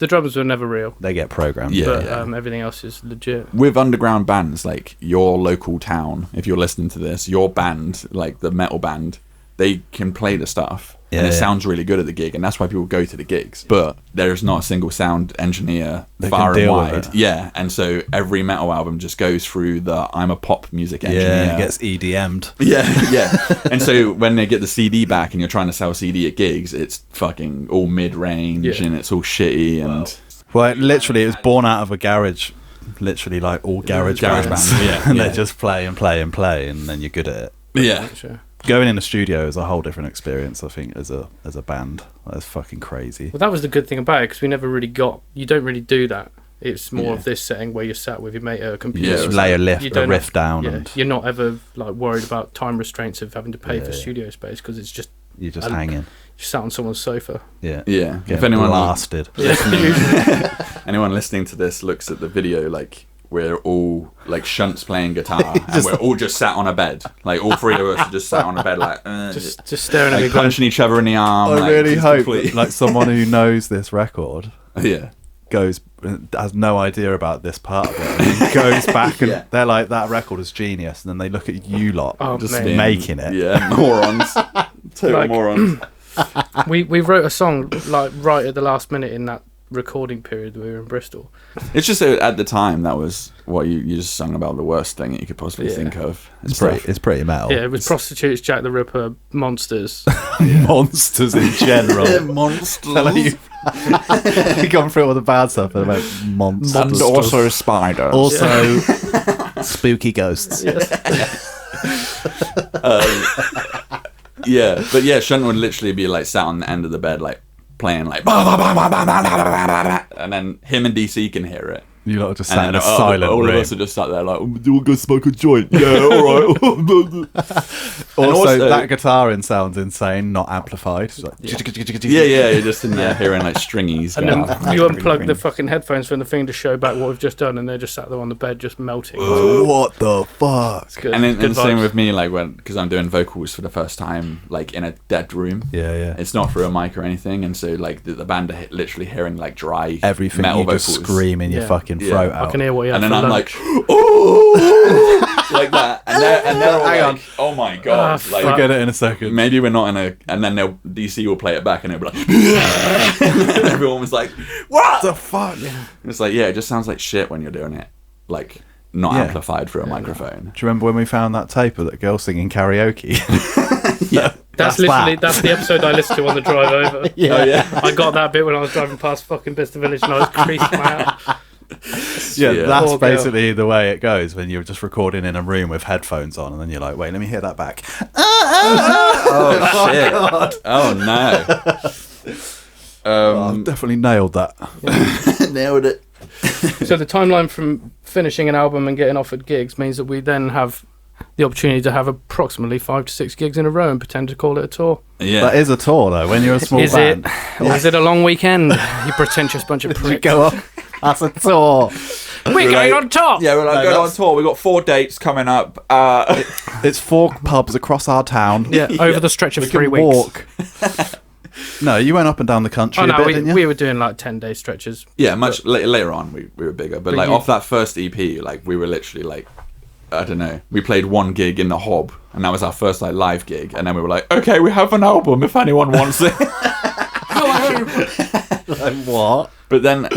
drums were never real, They get programmed. Yeah. but everything else is legit. With underground bands, like your local town, if you're listening to this, your band, like the metal band, they can play the stuff. And Yeah, it yeah. sounds really good at the gig, and that's why people go to the gigs. But there's not a single sound engineer They far can and deal with wide. it. Yeah, and so every metal album just goes through the I'm a pop music engineer. Yeah, it gets EDM'd. Yeah, yeah. And so when they get the CD back and you're trying to sell CD at gigs, it's fucking all mid-range Yeah. and it's all shitty and Well, it was born out of a garage, literally like all garage Garage bands. bands, yeah, and yeah. they just play and play and play, and then you're good at it. yeah. Sure. Going in the studio is a whole different experience, I think, as a band. That's fucking crazy. Well, that was the good thing about it, because we never really you don't really do that. It's more Yeah. of this setting where you're sat with your mate at a computer. Yeah, Just it's lay a You don't riff down, Yeah, and you're not ever like worried about time restraints of having to pay Yeah, for yeah. studio space, because it's just you're just And- hanging. you sat on someone's sofa. Yeah. Yeah. Getting If anyone blasted. anyone listening to this looks at the video, like we're all like Shunt's playing guitar and we're all just sat on a bed. Like all three of us are just sat on a bed, like Just staring at me like going, punching each other in the arm. I like, really just hope complete- that, like, someone who knows this record yeah. has no idea about this part of it, and goes back and Yeah. they're like, that record is genius, and then they look at you lot Oh, just man. making it. Yeah, morons. Total Like- morons. we wrote a song like right at the last minute in that recording period that we were in Bristol. It's just that at the time that was what you just sung about, the worst thing that you could possibly Yeah. think of. It's pretty metal. Yeah, it was prostitutes, Jack the Ripper, monsters. Monsters in general. monsters. Like, you gone through all the bad stuff and about monsters. And also spiders. Also, spooky ghosts. Yeah, but yeah, Shunt would literally be like sat on the end of the bed, like playing like, bah, bah, bah, bah, bah, bah, bah, bah, bah, bah, and then him and DC can hear it. You lot are just And sat in then a silent all room. of us are just sat there like, do we go smoke a joint? Yeah, all right. Also, that guitar in sounds insane, not amplified. It's like, Yeah, you're just in there hearing like stringies. And going, then you unplug the fucking headphones from the thing to show back what we've just done, and they're just sat there on the bed just melting. What the fuck? It's good. And then Good and same vibes. with me, like because I'm doing vocals for the first time, like in a dead room. Yeah, yeah. It's not through a mic or anything, and so like the band are literally hearing like dry Everything metal you vocals. just screaming your Yeah. fucking Yeah. throat I out. can hear what you had And then for I'm lunch. like, oh, like that, and they're all Hang like, on. oh my god, Ah, like We'll get it in a second. maybe we're not in a, and then DC will play it back, and it'll be like, and everyone was like, what? the fuck? It's like, yeah, it just sounds like shit when you're doing it, like not Yeah. amplified through a microphone. Do you remember when we found that tape of that girl singing karaoke? Yeah. That's that. the episode I listened to on the drive over. Yeah. Oh, yeah. I got that bit when I was driving past fucking Bicester Village and I was creasing my out. Yeah, Yeah. that's Poor girl. basically the way it goes when you're just recording in a room with headphones on, and then you're like, "Wait, let me hear that back." Oh, shit. Oh, no. I've definitely nailed that. Nailed it. So the timeline from finishing an album and getting offered gigs means that we then have the opportunity to have approximately 5 to 6 gigs in a row and pretend to call it a tour. Yeah. That is a tour, though. When you're a small Is band, it? Or is it a long weekend? You pretentious bunch of you pricks. go up. That's a tour. We're going on tour! Yeah, we're like No, going on that's- tour. We've got 4 dates coming up. It's 4 pubs across our town. Yeah, over the stretch of We 3 can weeks. walk. No, you went up and down the country Oh a no, bit, didn't you? we were doing like 10-day stretches. Yeah, much later on we were bigger, but like you- off that first EP, like we were literally like, I don't know, we played 1 gig in the Hob, and that was our first like live gig, and then we were like, okay, we have an album if anyone wants it. Like, what? But then,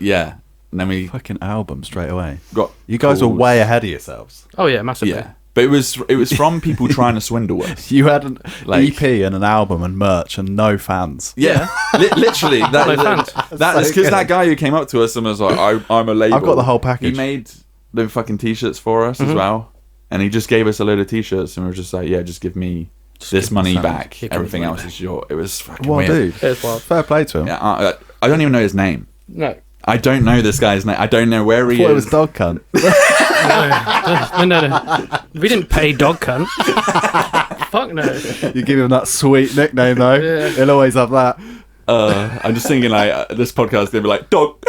yeah, and then we Fucking album straight away. got You guys were calls. way ahead of yourselves. Oh yeah, massively. Yeah, but it was from people trying to swindle us. You had an Like- EP and an album and merch and no fans. Yeah, literally. No fans. That's So because good. that guy who came up to us and was like, I'm a label. I've got the whole package. He made the fucking t-shirts for us as well, and he just gave us a load of t-shirts, and we were just like, yeah, just give me this money some. back. Yeah, give Everything me else money is your. It was fucking Well, weird. dude, It was wild. fair play to him. Yeah, I don't even know his name. No. I don't know this guy's name. I don't know where he I thought is. it was dog cunt. No. We didn't pay dog cunt. Fuck no. You give him that sweet nickname though. Yeah. He'll always have that. I'm just thinking like this podcast. They'd be like dog.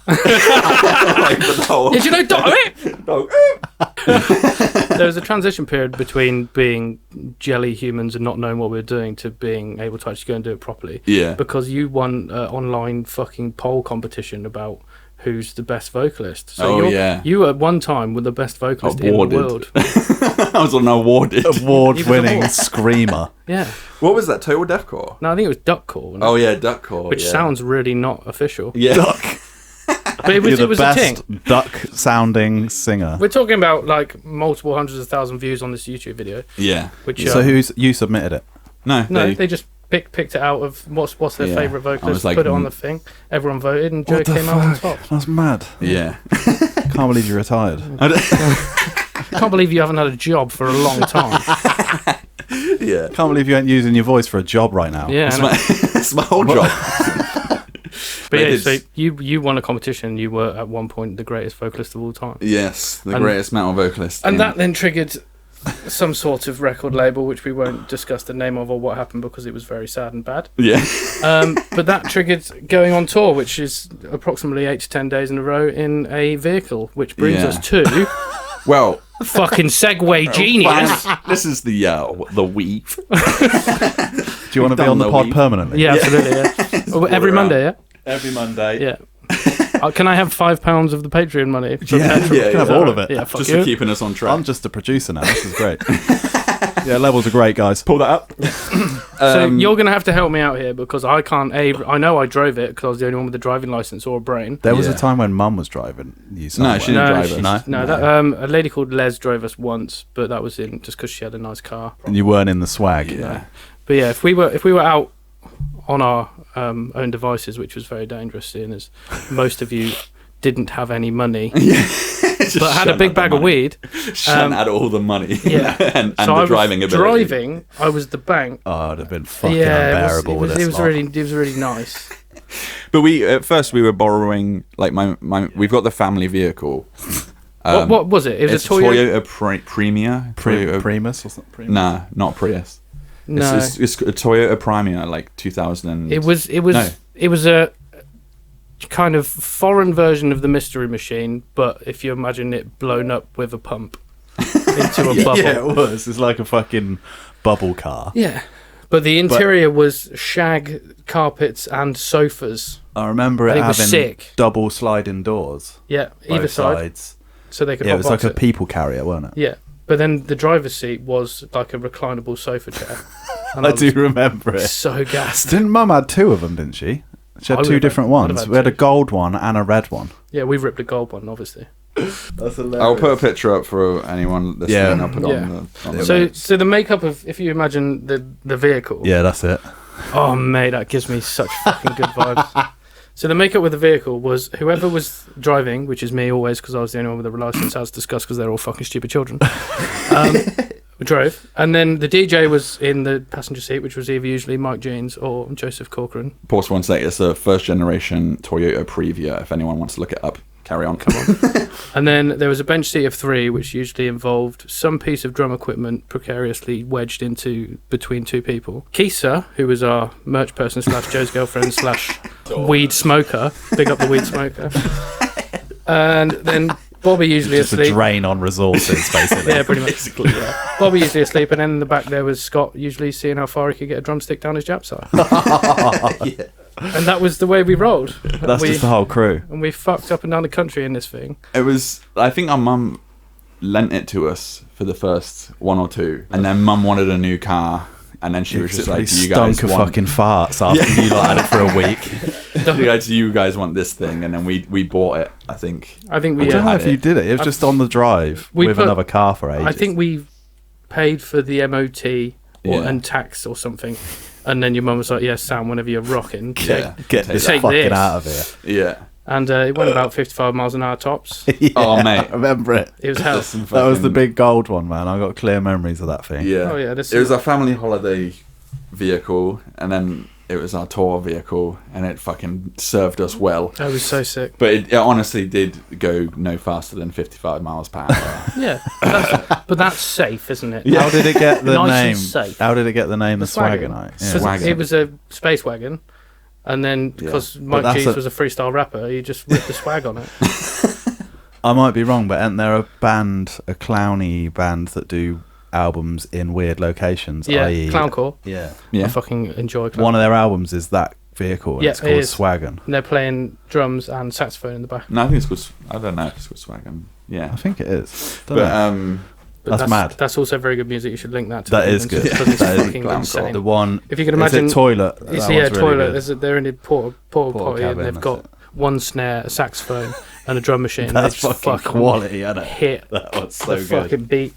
Like, the whole- Did you know dog? dog. There was a transition period between being jelly humans and not knowing what we were doing to being able to actually go and do it properly. Yeah. Because you won an online fucking poll competition about who's the best vocalist. So Oh, yeah. you at one time were the best vocalist in Awarded. the world. I was on awarded. Award-winning award. screamer. Yeah. What was that? Total Deathcore. No, I think it was Duck Call. Oh yeah, Duckcore. Which yeah. sounds really not official. Yeah. But it You're was, the it was a thing. best duck-sounding singer. We're talking about like multiple hundreds of thousand views on this YouTube video. Yeah. Which So you submitted it? No. No, they just picked it out of what's their Yeah. favourite I was vocalist, like, put it on the thing. Everyone voted, and Joe What the came out on fuck? top. That's mad. Yeah. Can't believe you retired. Can't believe you haven't had a job for a long time. Yeah. Can't believe you ain't using your voice for a job right now. Yeah, I know. It's my whole job. But yeah, It so is. you won a competition. You were at one point the greatest vocalist of all time, Yes, the And- greatest metal vocalist. and in- that then triggered some sort of record label, which we won't discuss the name of or what happened because it was very sad and bad. Yeah. But that triggered going on tour, which is approximately 8 to 10 days in a row in a vehicle, which brings Yeah. us to Well, fucking Segway genius. this is the weave. Do you want to be on the Done pod week. permanently? Yeah, absolutely. Yeah. Well, every around. Monday, yeah. Every Monday. Yeah. Can I have £5 of the Patreon money? For Yeah, petrol? yeah, you can have yeah. all of it. Yeah, fuck Just you. for keeping us on track. I'm just a producer now. This is great. Yeah, levels are great, guys. Pull that up. So you're going to have to help me out here because I can't. I know I drove it because I was the only one with a driving license or a brain. There was Yeah. a time when Mum was driving you somewhere. she didn't drive she's- us. No, No? that, a lady called Les drove us once, but that was in just because she had a nice car. And you weren't in the swag. Yeah. But yeah, if we were out on our own devices, which was very dangerous, seeing as most of you didn't have any money, but had a big bag of weed. Shunt had all the money. Yeah. and So the I was driving ability. driving. I was the bank. Oh, it'd have been fucking Yeah, unbearable it with was, this it was lot. really nice. But we at first we were borrowing like my we've got the family vehicle. What was it? It was It's a Toyota. Premia. Toyota- Primus or something? Primus? Nah, not Prius. No, It's a Toyota Premia, like 2000. it was No. it was a kind of foreign version of the Mystery Machine, but if you imagine it blown up with a pump into a bubble. Yeah, it was. It's like a fucking bubble car. Yeah. But the interior was shag carpets and sofas. I remember it And it was having sick. double sliding doors. Yeah, either Both side, sides. so they could. Yeah, it was hotbox like a it. people carrier, wasn't it? Yeah, but then the driver's seat was like a reclinable sofa chair. And I do was remember it. so gassed. Didn't Mum had 2 of them, didn't she? She I had would 2 have different had- would have ones. had We had a 2. gold one and a red one. Yeah, we ripped a gold one, obviously. That's hilarious. I'll put a picture up for anyone listening. Yeah. I'll put on the So notes. the makeup of, if you imagine the vehicle. Yeah, that's it. Oh mate, that gives me such fucking good vibes. So the makeup with the vehicle was whoever was driving, which is me always because I was the only one with a license, as discussed, because they're all fucking stupid children. Drove, and then the DJ was in the passenger seat, which was either usually Mike Jeans or Joseph Corcoran. Pause for 1 sec. It's a first generation Toyota Previa. If anyone wants to look it up, carry on. Come on. And then there was a bench seat of 3, which usually involved some piece of drum equipment precariously wedged into between 2 people. Kisa, who was our merch person / Joe's girlfriend / weed smoker, big up the weed smoker. And then Bobby usually Just asleep. a drain on resources, basically. Yeah, pretty much. Yeah. Bobby usually asleep, and then in the back there was Scott, usually seeing how far he could get a drumstick down his Jap side. Yeah. And that was the way we rolled. That's just the whole crew. And we fucked up and down the country in this thing. It was. I think our mum lent it to us for the first 1 or 2, and then mum wanted a new car, and then she was just like, "Do you guys stunk of want?" fucking farts after you lot had it for a week. Do you guys want this thing? And then we bought it. I think. I think I we. don't know had if you it. did it. It was just on the drive We with put- another car for ages. I think we paid for the MOT Yeah. and tax or something. And then your mum was like, "Yes, Sam, whenever you're rocking." Yeah. Get this Take fucking this. out of here. Yeah. And it went about 55 miles an hour tops. Oh, mate. I remember it. It was hell. There's some That was the fucking- big gold one, man. I got clear memories of that thing. Yeah. Oh, yeah, this It was is- our family holiday vehicle, and then it was our tour vehicle, and it fucking served us well. That was so sick. But it honestly did go no faster than 55 miles per hour. Yeah. But that's safe, isn't it? How did it get the Nice and name? safe. How did it get the name the Swagon. Swaggonite? 'Cause Swagon. it was a space wagon. And then, Yeah. because But Mike that's G's a- was a freestyle rapper, he just ripped the swag on it. I might be wrong, but isn't there a clowny band that do albums in weird locations? Yeah, i.e. Clowncore. Yeah. Yeah. I fucking enjoy Clowncore. One of their albums is that vehicle, and Yeah, it's it called is. Swaggon. And they're playing drums and saxophone in the back. No, I think it's called. I don't know if it's called Swagon. I Yeah. think it is. Don't But know. But That's mad. That's also very good music. You should link that to That the is England, good. because it's That is fucking Clowncore. insane. The one. If you can Is imagine, it Toilet? you That see a one's really toilet. good. They're in a porta potty, cabin, and they've that's got it. one snare, a saxophone, and a drum machine. That's They just fucking quality, isn't it? Hit That was the so good. fucking beat.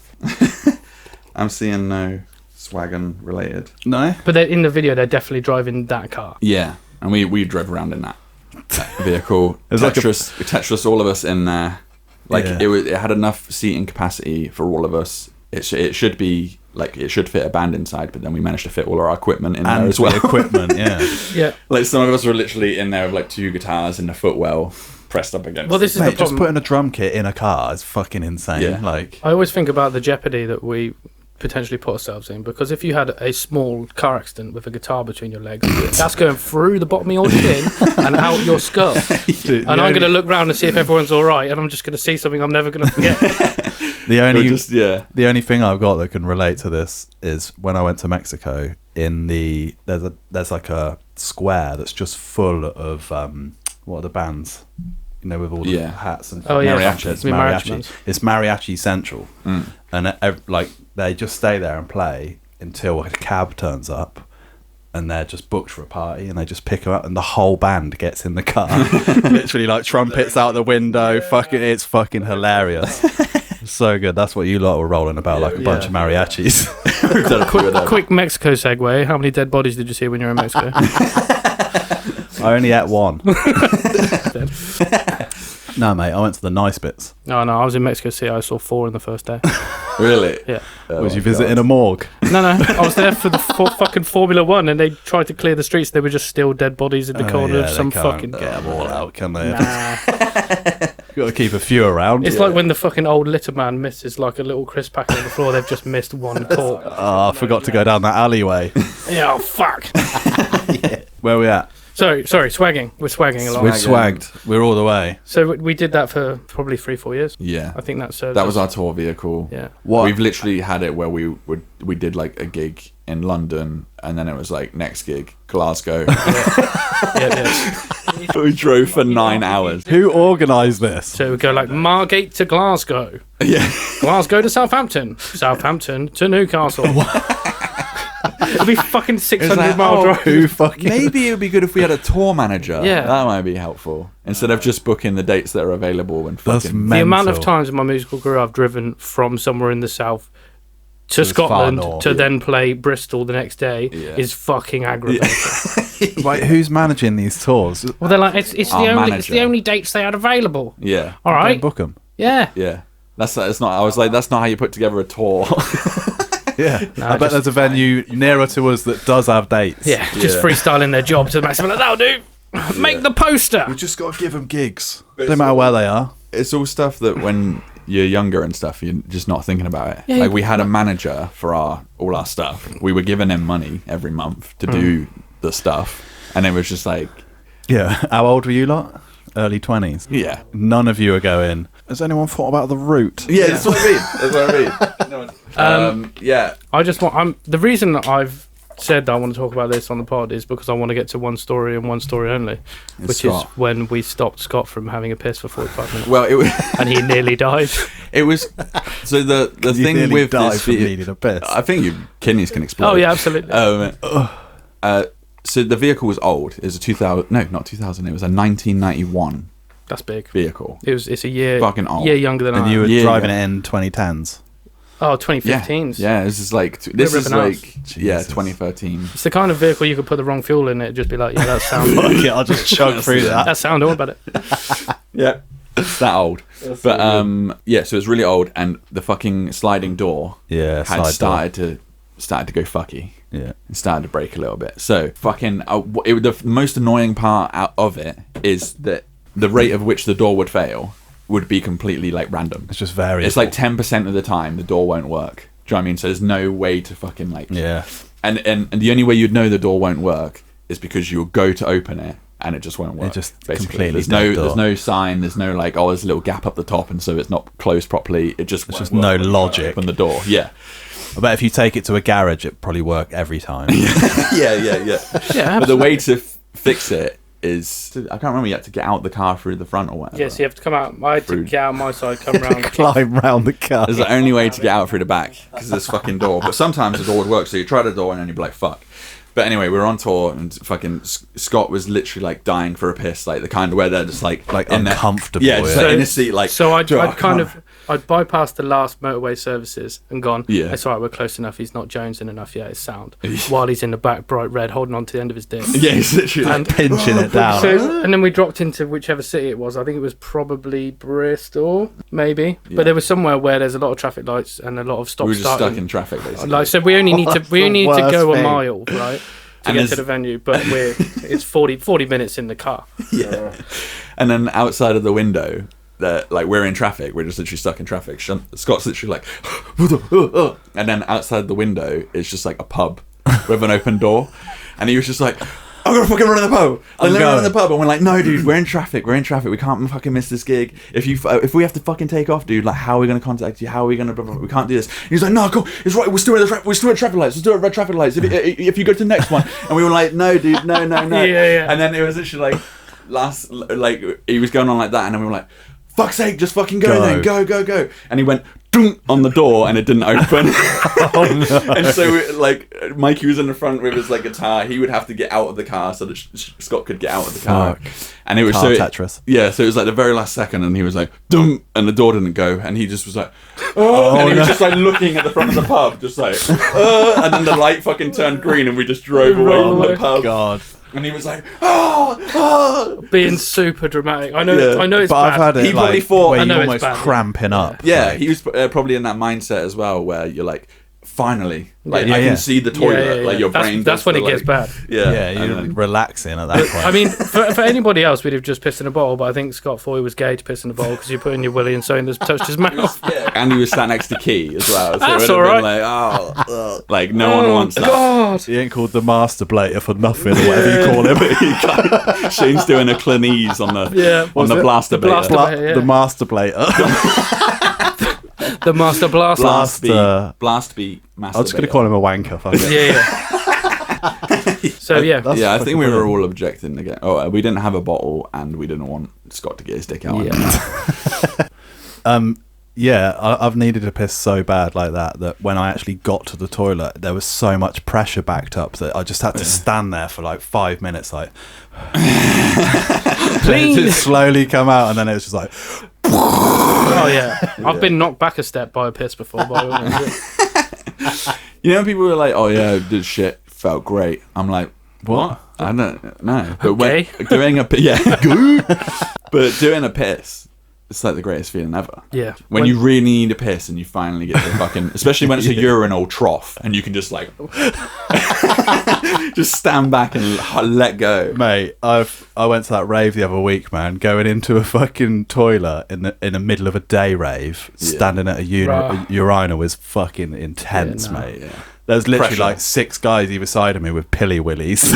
I'm seeing no Swagon related. No? But they're, in the video, they're definitely driving that car. Yeah, and we drove around in that vehicle. It was like a- Tetris, all of us in there. Like Yeah. it had enough seating capacity for all of us. It should be like it should fit a band inside, but then we managed to fit all our equipment in there And as well. the equipment, yeah. Yeah. Like some of us were literally in there with like 2 guitars and a footwell pressed up against. Well, this is Mate, the just problem. putting a drum kit in a car is fucking insane. Yeah. Like, I always think about the jeopardy that we potentially put ourselves in, because if you had a small car accident with a guitar between your legs, that's going through the bottom of your chin and out your skull. And I'm going to look round and see if everyone's all right, and I'm just going to see something I'm never going to forget. the Or only just, yeah. the only thing I've got that can relate to this is when I went to Mexico. There's like a square that's just full of what are the bands? You know, with all the Yeah. hats and Oh, yeah. mariachi. It's The mariachi mariachi. bands. It's mariachi central, Mm. and like they just stay there and play until a cab turns up. And they're just booked for a party, and they just pick them up, and the whole band gets in the car. Literally, like trumpets out the window. It's fucking hilarious. So good. That's what you lot were rolling about, like a bunch of mariachis. We've done a few of them. Quick Mexico segue. How many dead bodies did you see when you were in Mexico? I only ate one. No, mate, I went to the nice bits. No, I was in Mexico City. I saw 4 in the first day. Really? Yeah. Oh Was you my visiting God. a morgue? No, I was there for the fucking Formula One, and they tried to clear the streets. They were just still dead bodies in the corner of some they can't fucking. get them all out, can they? Nah. Got to keep a few around. It's like when the fucking old litter man misses like a little crisp packet on the floor. They've just missed one cork. Oh, I forgot to go down that alleyway. Yeah, oh, fuck. Where are we at? Sorry, swagging. We're swagging a lot. We've swagged. We're all the way. So we did that for probably 3-4 years. Yeah. I think that served That was us. our tour vehicle. Yeah. What? We've literally had it where we did like a gig in London, and then it was like next gig Glasgow. Yeah. We drove for 9 hours. Who organised this? So we go like Margate to Glasgow, Yeah. Glasgow to Southampton, Southampton to Newcastle. It'd be fucking 600 like, mile drive. Who fucking? Maybe it would be good if we had a tour manager. Yeah. That might be helpful. Instead of just booking the dates that are available and That's fucking... The amount of mental. times in my musical career I've driven from somewhere in the south to as far Scotland north. to then play Bristol the next day Yeah. is fucking aggravating. Like, who's managing these tours? Well, they're like, it's Our the manager. only dates they had available. Yeah. All Don't right. book them. Yeah. Yeah. That's not... I was like, that's not how you put together a tour. Yeah, No, I bet just- there's a venue nearer to us that does have dates. Yeah. Just Yeah. freestyling their job to the maximum. Like, that'll do. Make the poster. We just got to give them gigs. No matter where they are. It's all stuff that when you're younger and stuff, you're just not thinking about it. Yeah, Like we had a manager for all our stuff. We were giving him money every month to do the stuff, and it was just like, Yeah. How old were you lot? Early 20s. yeah, None of you are going, has anyone thought about the route? yeah. That's what I mean. That's what I mean. Yeah, I just want. The reason that I've said that I want to talk about this on the pod is because I want to get to one story and one story only, which Scott. is when we stopped Scott from having a piss for 45 minutes, well, it was. and he nearly died. It was. So the You thing nearly with died this, from needing a piss. I think your kidneys can explode. Oh yeah, absolutely. So the vehicle was old. It was a 2000. No, not 2000. It was a 1991 That's big. vehicle. It's a year Fucking old. year younger than And I you am. were Yeah. driving it in 2010s. Oh, Yeah, 2015s. yeah. This is like this is ripping like ass. yeah, Jesus. 2013. It's the kind of vehicle you could put the wrong fuel in it, just be like, yeah, that sound. Fuck it, I'll just chug through that. That sound all about it. Yeah, it's that old. But yeah, so it's really old, and the fucking sliding door Yeah, had slide door. started to go fucky. Yeah. It started to break a little bit. So fucking, the most annoying part out of it is that the rate of which the door would fail would be completely like random. It's just variable. It's like 10% of the time the door won't work. Do you know what I mean? So there's no way to fucking like. Yeah. And the only way you'd know the door won't work is because you'll go to open it and it just won't work. just basically. completely There's dead door. there's no sign. There's no like, oh, there's a little gap up the top, and so it's not closed properly. It just There's won't just work no when you try to logic. Open the door. Yeah. I bet if you take it to a garage, it'd probably work every time. yeah. Yeah, But the way to fix it is, I can't remember. You had to get out the car through the front or whatever. Yes, you have to come out. I had to Rude. get out my side, come round. Climb round the car. It's the only way to get out through the back because this fucking door. But sometimes the door would work, so you try the door and then you'd be like, fuck. But anyway, we were on tour and fucking Scott was literally like dying for a piss, like the kind where they're just like in their- uncomfortable. yeah, just like in a seat, like. So I'd "Oh, kind come of I'd bypassed the last motorway services and gone. Yeah. It's all right. We're close enough. He's not jonesing enough yet. It's sound. While he's in the back, bright red, holding on to the end of his dick. on." Yeah, he's literally And- like, pinching it down. So, and then we dropped into whichever city it was. I think it was probably Bristol, maybe. Yeah. But there was somewhere where there's a lot of traffic lights and a lot of stop we were just starting. stuck in traffic basically. Like, so we only need to That's we only the need to go worst a thing. mile, right, to And get to there's- the venue. But it's 40 minutes in the car. Yeah. And then outside of the window, like we're in traffic, we're just literally stuck in traffic. Scott's literally like, and then outside the window is just like a pub with an open door, and he was just like, I'm gonna fucking run in the pub. I'm Let me run going. in the pub, and we're like, no, dude, we're in traffic. We can't fucking miss this gig. If we have to fucking take off, dude, like, how are we gonna contact you? How are we gonna? Blah, blah, blah. We can't do this. And he's like, no, cool, it's right. We're still at traffic lights. Let's do it at red traffic lights. If you go to the next one, and we were like, no, dude, no. Yeah. And then it was literally like he was going on like that, and then we were like, fuck's sake, just fucking go then, go. And he went dunk on the door, and it didn't open. And so like Mikey was in the front with his like guitar. He would have to get out of the car so that Scott could get out of the car. And it was Car so Tetris. yeah, so it was like the very last second, and he was like dunk, and the door didn't go, and he just was like, oh, and he was just like looking at the front of the pub, just like, and then the light fucking turned green, and we just drove away from the pub. God. And he was like, oh. Being super dramatic. I know. Yeah. I know it's But I've bad. had it He probably like, thought- where I you're know it's almost bad. cramping up. Yeah, like, he was probably in that mindset as well, where you're like, finally, like Yeah, I yeah. can see the toilet, like your brain. That's does when the, it gets like- bad. Yeah, yeah, and you're then- relaxing at that point. I mean, for anybody else, we'd have just pissed in a bottle. But I think Scott thought he was gay to piss in a bottle because you're putting your willy in something that's touched his mouth. yeah, and he was sat next to Key as well. So That's it would have all been like, like no one wants that. God. he ain't called the master blater for nothing, or whatever you call him. Shane's doing a Clinese on the Yeah. on the it? blaster Blaster blaster. blaster. Yeah. The master blater. The master blaster. Blast beat master. I'm just gonna call him a wanker. Fuck it. Yeah. So yeah. That's Yeah, I fucking think we were brilliant. all objecting again. Oh, we didn't have a bottle, and we didn't want Scott to get his dick out. Yeah. Yeah, I've needed to piss so bad like that when I actually got to the toilet, there was so much pressure backed up that I just had to stand there for like 5 minutes, like Clean. to slowly come out, and then it was just like, Oh yeah, I've been knocked back a step by a piss before. By the way. You know, people were like, "Oh yeah, this shit felt great." I'm like, "What? I don't know." But Okay. when doing a but doing a piss, it's like the greatest feeling ever. Yeah. When you really need a piss and you finally get to fucking, especially when it's a urinal trough and you can just like, just stand back and let go. mate, I went to that rave the other week, man. Going into a fucking toilet in the middle of a day rave, standing at a urinal was fucking intense, mate. Yeah. There's literally Pressure. like 6 guys either side of me with pilly willies. Did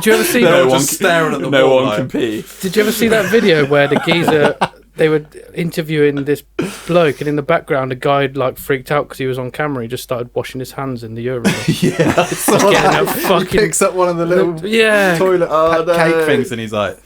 you ever see No that? one, staring at the no wall, one can pee. Did you ever see that video where the geezer, they were interviewing this bloke, and in the background a guy like freaked out because he was on camera. He just started washing his hands in the urinal. Yeah, I saw Getting that. a fucking- He picks up one of the little Yeah. toilet Oh, no. cake things, and he's like,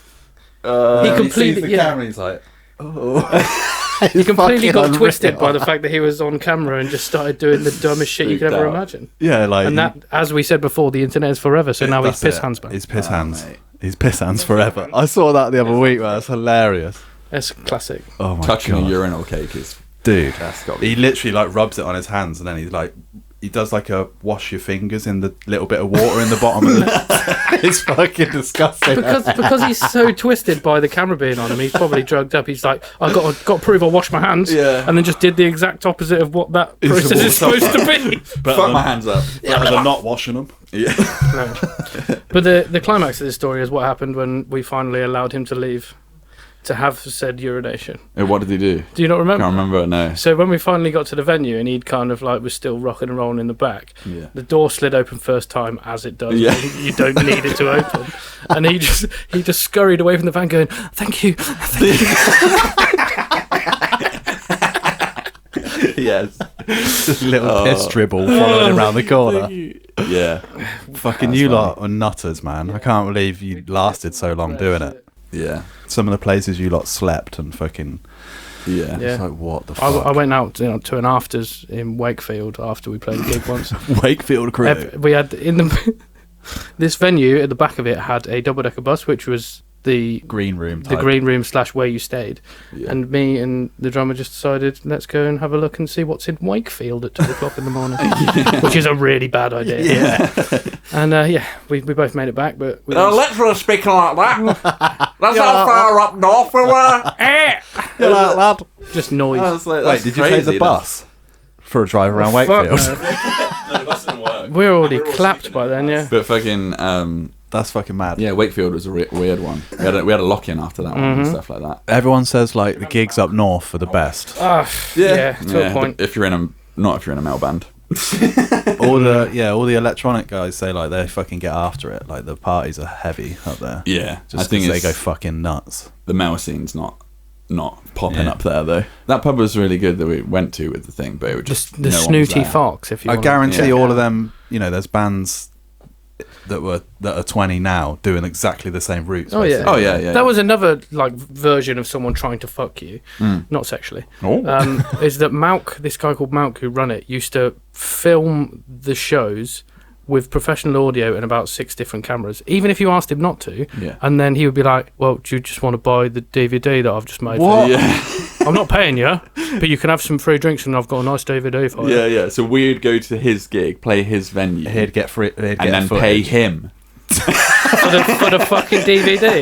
He completely- he sees the yeah. camera, and he's like, oh. He completely Fucking got unreal. twisted by the fact that he was on camera and just started doing the dumbest shit you could Freaked ever out. imagine. Yeah, like, And that, as we said before, the internet is forever. So now he's that's piss it. hands back. He's piss hands. mate. He's piss hands forever. I saw that the other week, man. It's hilarious. That's classic. Oh my Touching god, a urinal cake is dude. that's got to be. He literally like rubs it on his hands, and then he's like, he does like a wash your fingers in the little bit of water in the bottom of the. It's fucking disgusting. Because he's so twisted by the camera being on him, he's probably drugged up. He's like, I got to prove I wash my hands, Yeah. and then just did the exact opposite of what that It's process is supposed supposed to be. Fuck my hands up. Better than not washing them. Yeah. No. But the climax of this story is what happened when we finally allowed him to leave, to have said urination. What did he do? Do you not remember? Can't remember. No. So when we finally got to the venue and he'd kind of like was still rocking and rolling in the back, Yeah. the door slid open first time, as it does. Yeah. You don't need it to open. And he just scurried away from the van going, thank you. Yes. Just a little piss dribble following around the corner. Yeah. Fucking you lot are nutters, man. I can't believe you lasted so long doing it. Yeah. Some of the places you lot slept and fucking. Yeah. Yeah. It's like, what the I fuck? went out to an afters in Wakefield after we played a gig once. Wakefield crew. We had this venue at the back of it had a double-decker bus, which was the Green room the type. green room / where you stayed. Yeah. And me and the drummer just decided, let's go and have a look and see what's in Wakefield at 2 o'clock in the morning, which is a really bad idea. Yeah. And we both made it back, but we Literally speaking like that. That's how far up north we were. You're like, lad. just noise. I was like, Wait, that's did you take crazy, the bus for a drive around Fuck, Wakefield? no. No, the bus didn't work. We're already clapped by then, yeah. But fucking That's fucking mad. yeah, Wakefield was a weird one. We had a lock-in after that one and stuff like that. Everyone says like the gigs up north are the best. Yeah, to a point. But if you're in a metal band. all the electronic guys say like they fucking get after it. Like the parties are heavy up there. Yeah, Just I think 'cause they it's, go fucking nuts. the metal scene's not popping Yeah. up there though. That pub was really good that we went to with the thing, but it was just The no one was snooty there. fox, if you I want. guarantee Yeah. all of them. You know, there's bands that are 20 now doing exactly the same routes. Oh, yeah. basically. Oh yeah. That was another like version of someone trying to fuck you, not sexually. Oh. Is that Malk, this guy called Malk who run it, used to film the shows with professional audio and about 6 different cameras, even if you asked him not to. Yeah. And then he would be like, well, do you just want to buy the DVD that I've just made for What? you? Yeah. I'm not paying you, but you can have some free drinks and I've got a nice DVD for you. Yeah. So we'd go to his gig, play his venue, He'd get free, and then pay him. for the fucking DVD.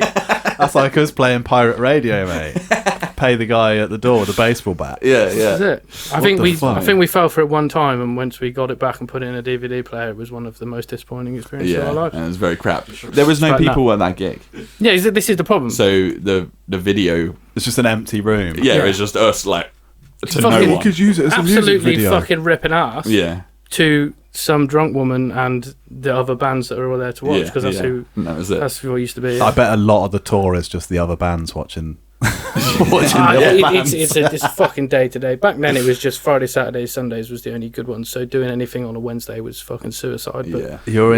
That's like us playing pirate radio, mate. Pay the guy at the door with the baseball bat. Yeah, That's yeah. it. I think the fuck? we fell for it one time, and once we got it back and put it in a DVD player, it was one of the most disappointing experiences of our Yeah, lives. and it was very crap. There was no Like that. people at that gig, Yeah, this is the problem. so the video, It's just an empty room. yeah, Yeah. it was just us like to Fucking- no You one. could use it as a music Absolutely video. fucking ripping ass Yeah, to some drunk woman and the other bands that are all there to watch, because that's yeah. who And that was it. that's who I used to be. I bet a lot of the tour is just the other bands watching It's fucking day to day. Back then, it was just Friday, Saturdays, Sundays was the only good ones. So doing anything on a Wednesday was fucking suicide. But Yeah. You're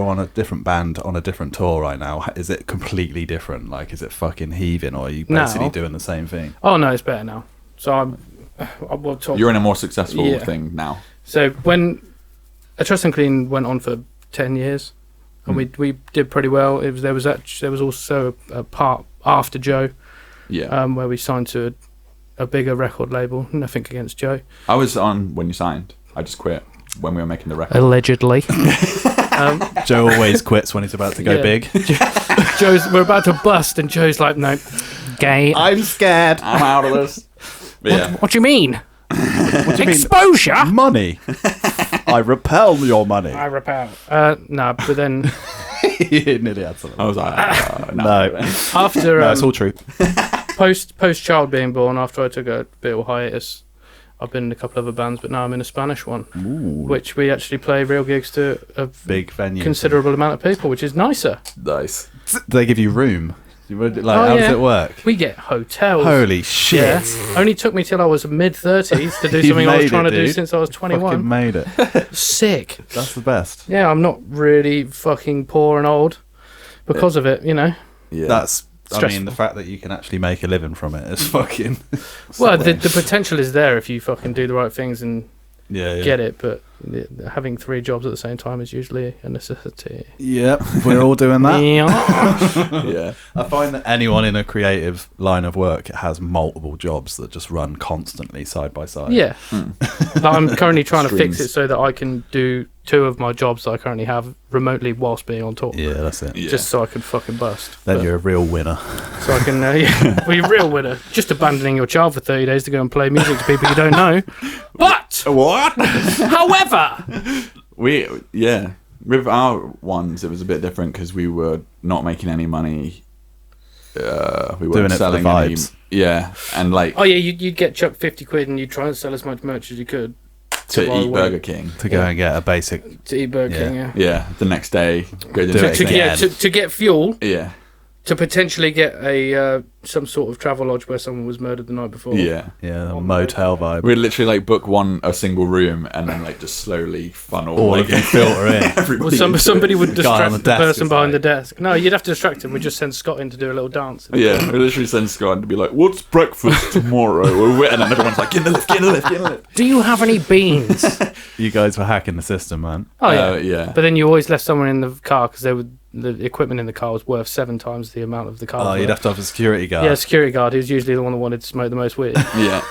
on a different band on a different tour right now. Is it completely different? Like, is it fucking heaving, or are you basically doing the same thing? Oh no, it's better now. So I will talk. You're in a more successful thing now. So when A Trust and Clean went on for 10 years, and we did pretty well. There was also a part after Joe, where we signed to a bigger record label. Nothing against Joe. I was on when you signed. I just quit when we were making the record. Allegedly. Joe always quits when he's about to go big. We're about to bust, and Joe's like, no, gay. I'm scared. I'm out of this. But yeah. What do you mean? What do you Exposure? mean? Money. I repel your money. I repel. No, but then You nearly had something. I was like, No. after No, it's all true. post child being born, after I took a bit of a hiatus, I've been in a couple other bands, but now I'm in a Spanish one, which we actually play real gigs to a Big venue. considerable amount of people, which is nicer. nice. Do they give you room? How yeah. does it work? We get hotels. Holy shit. Yeah. Only took me till I was mid-30s to do You something I was made trying it, to do dude. since I was 21. Fucking made it. Sick. That's the best. Yeah, I'm not really fucking poor and old because of it, you know. Yeah. That's, I Stressful. mean, the fact that you can actually make a living from it is fucking... Well, the potential is there if you fucking do the right things and yeah. get it, but having 3 jobs at the same time is usually a necessity. Yep, we're all doing that. Yeah. yeah. I find that anyone in a creative line of work has multiple jobs that just run constantly side by side. Yeah. Like, I'm currently trying to fix Streams. it so that I can do 2 of my jobs that I currently have remotely whilst being on tour. Yeah, that's it. Yeah. Just so I can fucking bust. Then But- you're a real winner. So I can, well, you're a real winner. Just abandoning your child for 30 days to go and play music to people you don't know. But, What? however, with our ones it was a bit different because we were not making any money. We weren't Doing it for selling the any. vibes. Yeah, and like oh yeah, you'd get chucked 50 quid and you'd try and sell as much merch as you could to while eat away. Burger King. To go and get a basic... to eat Burger King. Yeah. Yeah, the next day go to Do the it next again. day. To get fuel, Yeah, to potentially get a some sort of travel lodge where someone was murdered the night before. yeah. Yeah, a motel vibe. We'd literally like book a single room and then like just slowly funnel All like of them filter in. everybody. Well, somebody would The guy on distract the the desk person is behind like- the desk. No, you'd have to distract him. We'd just send Scott in to do a little dance. Yeah, we literally send Scott to be like, "What's breakfast tomorrow?" And then everyone's like, "Get in the lift, get in the lift, get in the lift." Do you have any beans? You guys were hacking the system, man. Oh yeah. Yeah. But then you always left someone in the car because the equipment in the car was worth 7 times the amount of the car. Oh, you'd have to have a security guard. Yeah, security guard who's usually the one that wanted to smoke the most weed, Yeah.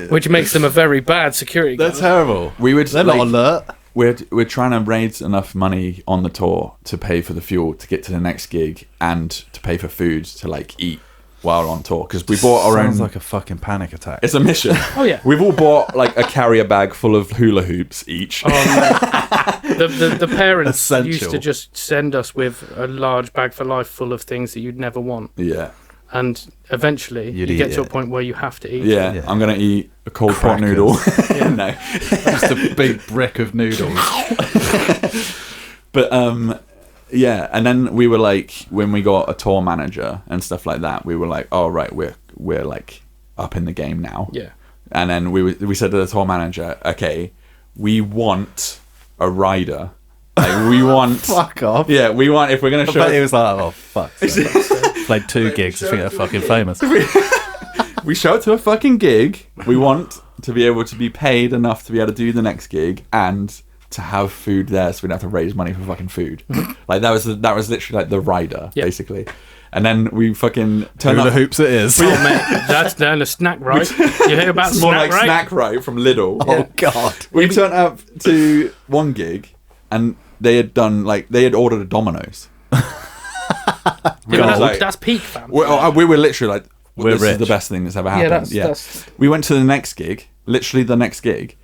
which makes them a very bad security guard. They're terrible. We would They're like, not alert. we're trying to raise enough money on the tour to pay for the fuel to get to the next gig and to pay for food to like eat while on tour because we bought our Sounds own. like a fucking panic attack. It's a mission. Oh yeah. We've all bought like a carrier bag full of hula hoops each. The parents Essential. used to just send us with a large bag for life full of things that you'd never want, Yeah. and eventually You'd you get eat to a it. point where you have to eat. Yeah, Yeah. I'm gonna eat a cold pot Crackers. noodle. Yeah. No, Just a big brick of noodles. but yeah. And then we were like, when we got a tour manager and stuff like that, we were like, oh right, we're like up in the game now. Yeah. And then we said to the tour manager, okay, we want a rider. Like we want. Fuck off. Yeah, we want if we're gonna I show. bet he was like, oh, fuck. Played 2 gigs. I think they're fucking famous. We show up to a fucking gig. We want to be able to be paid enough to be able to do the next gig and to have food there, so we don't have to raise money for fucking food. Like that was literally like the rider, Yeah. basically. And then we fucking turned Hula up. hoops it is. Oh mate, that's down a snack right. You hear about It's more snack like right? Snack Right from Lidl. Oh, God. We turned up to one gig, and they had ordered a Domino's. Yeah, We was like- that's peak, fam. We were literally like, We're this is the rich. best thing that's ever happened. that's We went to the next gig, literally the next gig.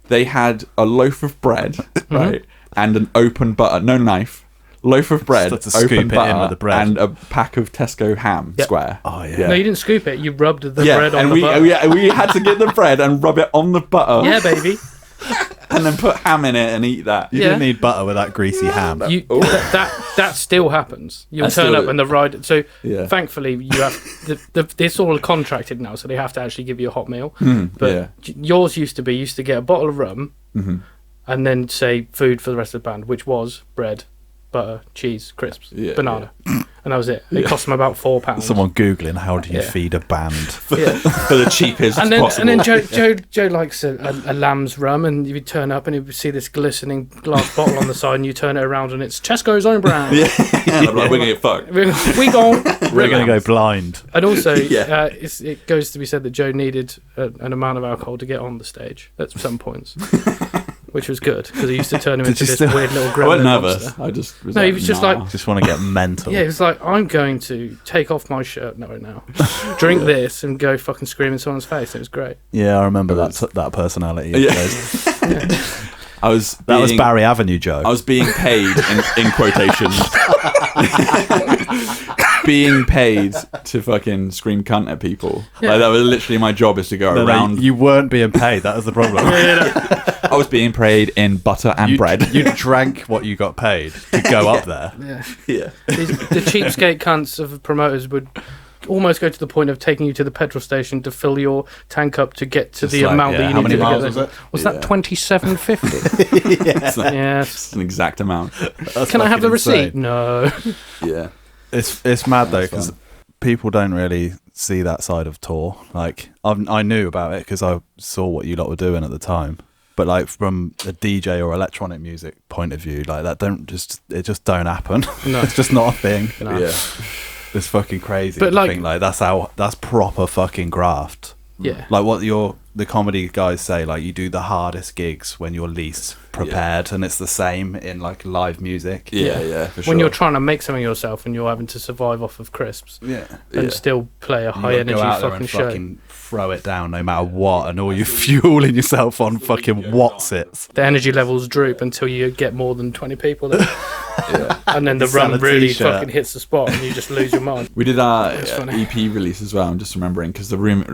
They had a loaf of bread, right, and an open butter, no knife, loaf of bread, Just to scoop open it in butter, with the bread. and a pack of Tesco ham Yep. square. Oh, yeah. No, you didn't scoop it. You rubbed the Yeah, bread on and the butter. we had to get the bread and rub it on the butter. Yeah, baby. and then put ham in it and eat that. You Yeah. didn't need butter with that greasy ham. That still happens. You'll That turn still- up and the ride. So Yeah. thankfully, you have it's all contracted now, so they have to actually give you a hot meal. But yeah. yours used to get a bottle of rum, and then say food for the rest of the band, which was bread, butter, cheese, crisps, Yeah, banana, and that was it. It cost them about £4. Someone googling how do you Yeah. feed a band? Yeah. For the cheapest And then, possible. and then Joe likes a lamb's rum, and you turn up and you see this glistening glass bottle on the side, and you turn it around, and it's Tesco's own brand. yeah. I'm like, we're going to get fucked. We gone. We're going to go blind. And also, Yeah. it goes to be said that Joe needed an amount of alcohol to get on the stage at some points, which was good because he used to turn him into you this still- weird little I gremlin wasn't nervous. monster. I just was No, he like, was just nah. like- Just want to get mental. Yeah, it was like, I'm going to take off my shirt now, drink this, and go fucking scream in someone's face. It was great. Yeah, I remember that personality. Yeah. That I was was being- Barry Avenue, Joe. I was being paid in quotations. Being paid to fucking scream cunt at people. Yeah. Like that was literally my job, is to go No, around. you weren't being paid. That was the problem. I was being paid in butter and bread. You drank what you got paid to go up there. Yeah. Yeah. The cheapskate cunts of promoters would almost go to the point of taking you to the petrol station to fill your tank up to get to Just the like, amount yeah, that you how need many to miles get was there. it? Was Yeah. that $27.50? It's Yes. an exact amount. That's Can I have the fucking receipt? insane. No. Yeah. It's mad though That's because fun. people don't really see that side of tour. Like I knew about it because I saw what you lot were doing at the time. But like from a DJ or electronic music point of view, like it just don't happen. No. It's just not a thing. No. Yeah. It's fucking crazy. But to like- think, that's proper fucking graft. Yeah. Like what the comedy guys say, like you do the hardest gigs when you're least prepared, and it's the same in like live music. Yeah, for sure. When you're trying to make something yourself and you're having to survive off of crisps Yeah. and Yeah. still play a You high gotta energy go out there fucking and show. fucking throw it down no matter what, and all you fueling yourself on fucking Watsits. The energy levels droop until you get more than 20 people there. Yeah. And then the Sell rum a really t-shirt. fucking hits the spot and you just lose your mind. We did our funny. EP release as well. I'm just remembering because the room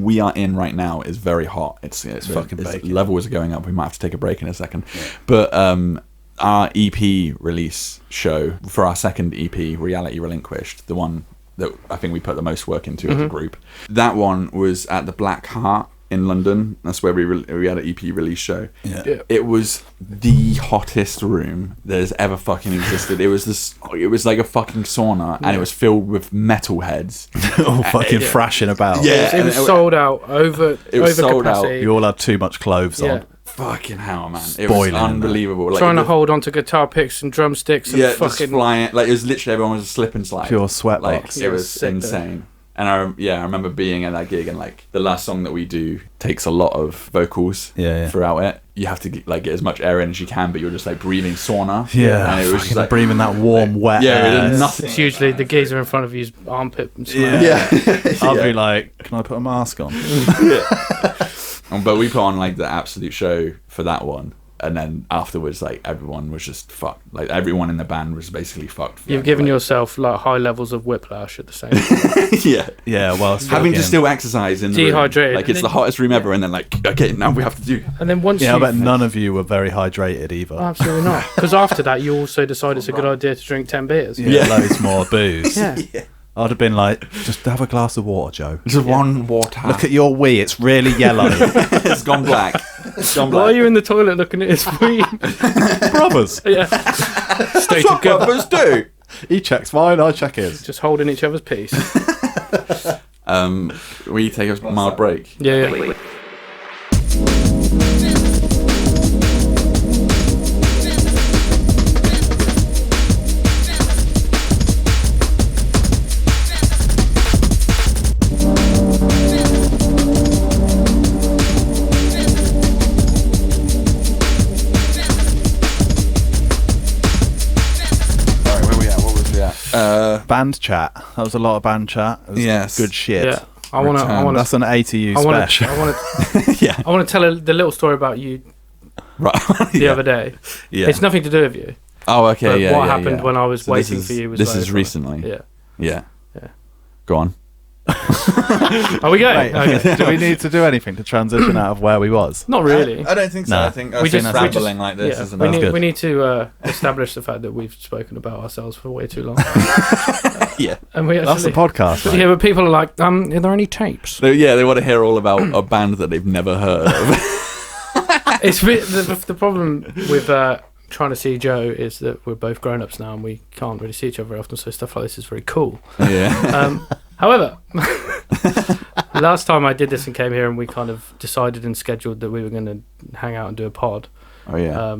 we are in right now is very hot. It's fucking baking. Levels are going up. We might have to take a break in a second. But our EP release show for our second EP, Reality Relinquished, the one that I think we put the most work into as a group. That one was at the Black Heart in London. That's where we had an EP release show. Yeah. It was the hottest room that has ever fucking existed. It was like a fucking sauna, and it was filled with metalheads. all fucking thrashing about. Yeah. It was and sold out over sold out. capacity. You all had too much clothes Yeah. on. Fucking hell, man! It Boiling, was unbelievable. Like, Trying to the- hold onto guitar picks and drumsticks and yeah, just fucking flying. Like it was literally everyone was a slip and slide. Pure sweatbox. Like Yeah, it was sick, though. insane. And I remember being at that gig, and like the last song that we do takes a lot of vocals Yeah. throughout it. You have to get as much air in as you can, but you're just like breathing sauna. Yeah, and it was just fucking like breathing that warm, wet yeah, air. there's nothing. It's usually the geezer in front of you's armpit and smell. Yeah. I'll Yeah. be like, can I put a mask on? But we put on like the absolute show for that one, and then afterwards, like everyone was just fucked. Like everyone in the band was basically fucked. You've given like, yourself like high levels of whiplash at the same time. yeah. Yeah, well, Having to still exercise in the Dehydrated. room. Like it's And the then- hottest room ever, and then like okay, now we have to do. And then once Yeah, I you bet none of you were very hydrated either. absolutely not, because after that you also decide it's a good idea to drink 10 beers. Yeah, loads more booze. Yeah. I'd have been like, just have a glass of water, Joe. Just one water. Look at your wee, it's really yellow. It's gone black. It's gone Why are black. you in the toilet looking at his wee? Brothers. Yeah. State of good. Brothers do. He checks mine, I check his. Just holding each other's peace. We take a mild break. Yeah, yeah. Alright, where we at? What was we at? Band chat. That was a lot of band chat. It was Yes. good shit. Yeah. I want to. That's an ATU I want special. to. I want to. Yeah. I want to tell the little story about you Right. the other day. Yeah. It's nothing to do with you. Oh, okay. But yeah. what yeah, happened yeah. when I was So this waiting is- for you was This very is funny. recently. Yeah. Yeah. Yeah. Go on. Are we going? Wait, Okay. do we need to do anything to transition out of where we was? Not really. I don't think so. No. I think We we just- just we rambling just- like this, Yeah, isn't we it? need, good. we need to establish the fact that we've spoken about ourselves for way too long. Yeah. And we That's the actually, podcast. but mate. yeah, but people are like, are there any tapes? They want to hear all about a band that they've never heard of. It's the problem with trying to see Joe is that we're both grown-ups now and we can't really see each other very often, so stuff like this is very cool. Yeah. However, last time I did this and came here and we kind of decided and scheduled that we were going to hang out and do a pod, Oh yeah.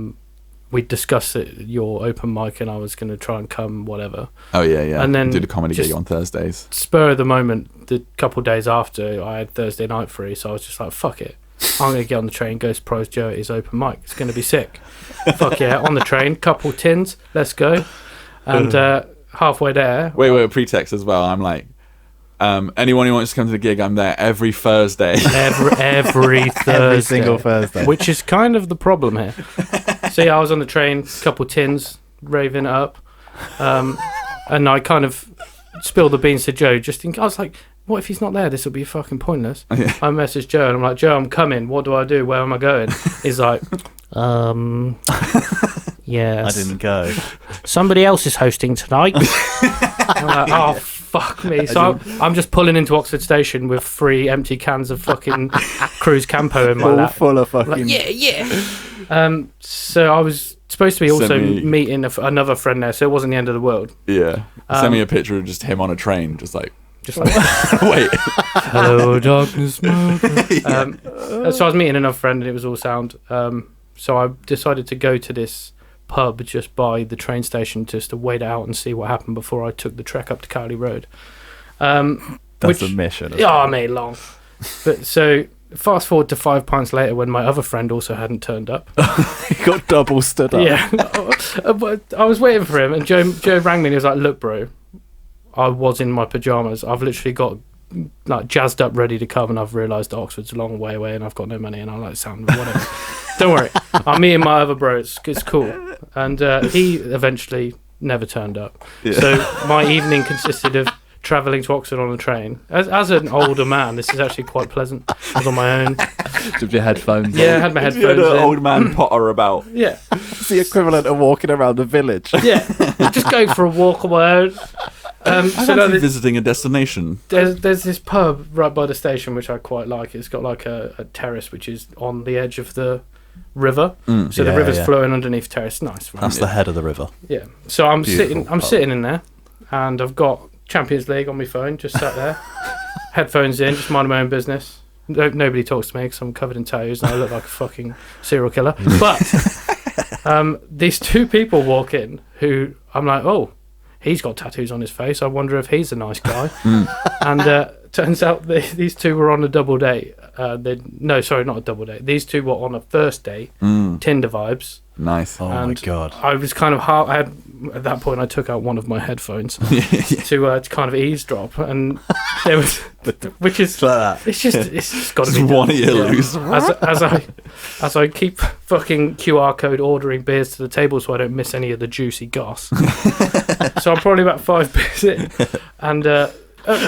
we discussed it, your open mic, and I was going to try and come, whatever. Oh yeah. and then do the comedy just- gig on Thursdays. Spur of the moment, the couple days after, I had Thursday night free, so I was just like, fuck it. I'm going to get on the train, go surprise Joe at his open mic. It's going to be sick. Fuck yeah, on the train, couple tins, let's go. And halfway there... Wait, pretext as well. I'm like, anyone who wants to come to the gig, I'm there every Thursday. Every Thursday. Every single Thursday. Which is kind of the problem here. So yeah, I was on the train, couple tins, raving it up. And I kind of spilled the beans to Joe. I was like, what if he's not there? This will be fucking pointless. Yeah. I messaged Joe and I'm like, Joe, I'm coming. What do I do? Where am I going? He's like, yes. I didn't go. Somebody else is hosting tonight. I'm like, oh, fuck me. So I'm just pulling into Oxford Station with 3 empty cans of fucking Cruz Campo in my All lap. full of fucking. Like, yeah. So I was supposed to be also meeting another friend there, so it wasn't the end of the world. Yeah. Send me a picture of just him on a train, just like wait. Hello, darkness, my friend. So I was meeting another friend, and it was all sound. So I decided to go to this pub just by the train station just to wait out and see what happened before I took the trek up to Cowley Road. That's a mission. Yeah, I made long. But so fast forward to 5 pints later when my other friend also hadn't turned up. He got double stood up. Yeah. But I was waiting for him, and Joe rang me and he was like, look, bro, I was in my pyjamas. I've literally got like jazzed up, ready to come, and I've realised Oxford's a long way away and I've got no money, and I'm like, sound whatever. Don't worry, I'm meeting my other bro. It's cool. And he eventually never turned up. Yeah. So my evening consisted of travelling to Oxford on a train. As an older man, this is actually quite pleasant. I was on my own. With your headphones. Yeah, I on. had my You had headphones an in. old man Potter about. Yeah, It's the equivalent of walking around the village. yeah. Just going for a walk on my own. So no, Visiting a destination. there's this pub right by the station which I quite like. It's got like a terrace which is on the edge of the river, so the Yeah, river's yeah. flowing underneath terrace. Nice, right? That's the head of the river. Yeah. So I'm Beautiful pub. sitting in there, and I've got Champions League on my phone, just sat there, headphones in, just minding my own business. Nobody talks to me because I'm covered in tattoos and I look like a fucking serial killer. But these 2 people walk in who I'm like, oh, he's got tattoos on his face. I wonder if he's a nice guy. And turns out these 2 were on a double date. No, sorry, not a double date. These 2 were on a first date, Tinder vibes. Nice. Oh my And god. I was kind of at that point I took out one of my headphones to kind of eavesdrop, and there was, which is like that. it's just got to Just be one done. ear Yeah. loose. As I keep fucking QR code ordering beers to the table so I don't miss any of the juicy goss. So I'm probably about 5 beers in, and at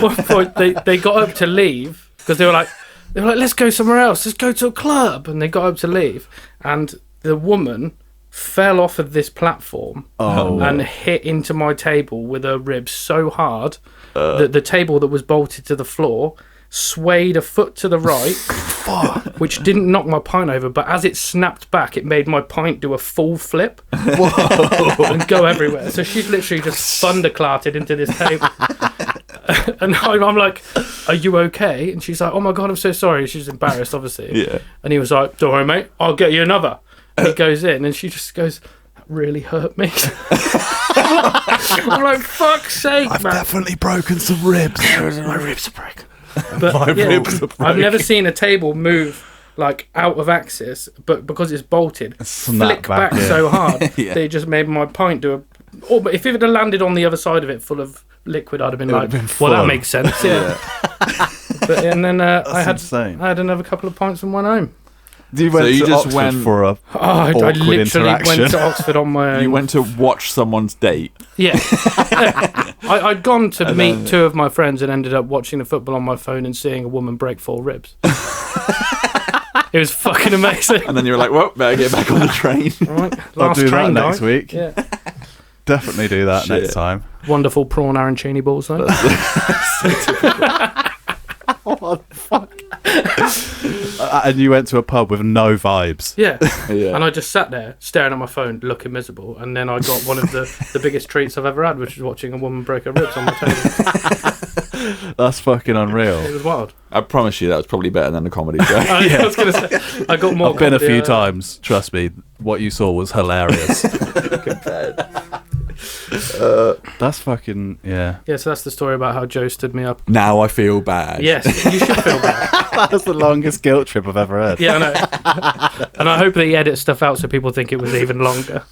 one point they got up to leave because they were like, let's go somewhere else, let's go to a club, and they got up to leave, and the woman fell off of this platform and hit into my table with her ribs so hard that the table that was bolted to the floor swayed a foot to the right, which didn't knock my pint over, but as it snapped back, it made my pint do a full flip and go everywhere. So she's literally just thunderclarted into this table. And I'm like, are you okay? And she's like, oh my God, I'm so sorry. She's embarrassed, obviously. Yeah. And he was like, don't worry, mate, I'll get you another. And he goes in, and she just goes, that really hurt me. I'm like, fuck's sake, I've man. definitely broken some ribs. My ribs are broken. But My yeah, ribs are I've never broken. seen a table move like out of axis, but because it's bolted, Snap flick back, back, yeah. so hard Yeah. that it just made my pint do a. But if it had landed on the other side of it, full of liquid, I'd have been like, would have been "Well, that full. makes sense." Yeah. But and then I had insane. another couple of pints and went home. You went So you to just Oxford went- for a I awkward literally interaction. went to Oxford on my own. You went to watch someone's date. Yeah. I'd gone to meet two of my friends and ended up watching the football on my phone and seeing a woman break 4 ribs. It was fucking amazing. And then you were like, well, better get back on the train. Right, I'll last do that train next guy. week. Yeah. Definitely do that Shit. next time. Wonderful prawn arancini balls though. What the fuck? And you went to a pub with no vibes. Yeah. Yeah. And I just sat there staring at my phone, looking miserable. And then I got one of the biggest treats I've ever had, which was watching a woman break her ribs on my table. That's fucking It unreal. was wild. I promise you that was probably better than the comedy show. I was going to say, I got more. I've been a comedy, few times. Trust me, what you saw was hilarious. That's fucking yeah. Yeah, so that's the story about how Joe stood me up. Now I feel bad. Yes, you should feel bad. That's the longest guilt trip I've ever heard. Yeah, I know. And I hope they edit stuff out so people think it was even longer.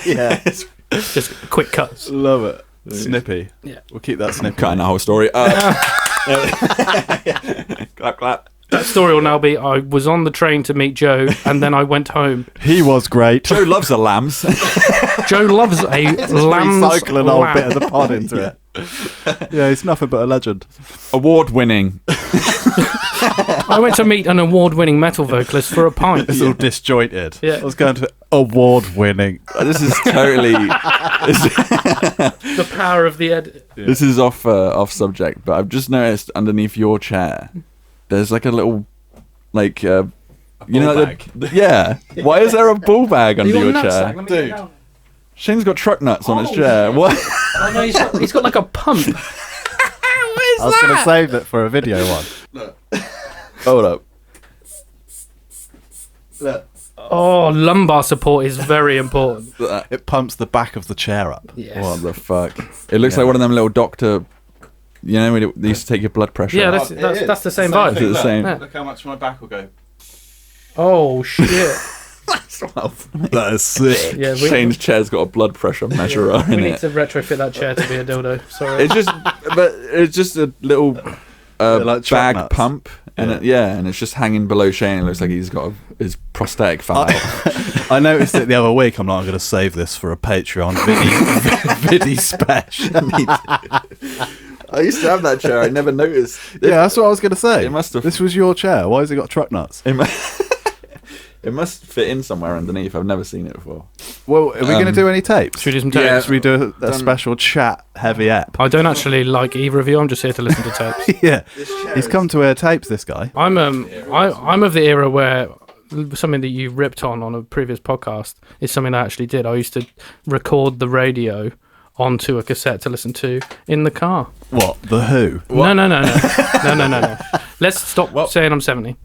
Yeah. Just quick cuts. Love it. Snippy. Yeah. We'll keep that snippy. Cutting the whole story. Clap, clap. That story will now be I was on the train to meet Joe and then I went home. He was great. Joe loves the lambs. Joe loves a lamb's Recycle an old lamb. bit of the pod into it. Yeah, he's nothing but a legend. Award winning. I went to meet an award-winning metal vocalist for a pint. It's all disjointed. Yeah. I was going to award-winning. This is totally. The power of the edit. This is off subject, but I've just noticed underneath your chair, there's like a little, like, you know, bag. yeah. Why is there a ball bag under your chair? Let me get Dude. down. Shane's got truck nuts on his chair. What? Oh no, he's got like a pump. I was going to save it for a video one. Hold up. Oh, lumbar support is very important. It pumps the back of the chair up. Yes. What the fuck? It looks like one of them little doctor. You know, when they used to take your blood pressure. Yeah, off. that's the same Is vibe. it the same? Yeah. Look how much my back will go. Oh shit. That is sick. Yeah, Shane's chair's got a blood pressure measurer we in need it. to retrofit that chair to be a dildo. Sorry. It's just, but it's just a little like truck bag nuts. pump, and and it's just hanging below Shane. It looks like he's got his prosthetic file. I noticed it the other week. I'm like, I'm going to save this for a Patreon viddy special. I used to have that chair. I never noticed. Yeah, that's what I was going to say. It must have- This was your chair. Why has it got truck nuts? It must fit in somewhere underneath. I've never seen it before. Well, are we going to do any tapes? Should we do some Yeah. tapes? Should we do a special chat heavy app? I don't actually like either of you. I'm just here to listen to tapes. Yeah, he's come to air tapes. This guy. I'm of the era where something that you ripped on a previous podcast is something I actually did. I used to record the radio onto a cassette to listen to in the car. What? The Who? No. Let's stop saying I'm 70.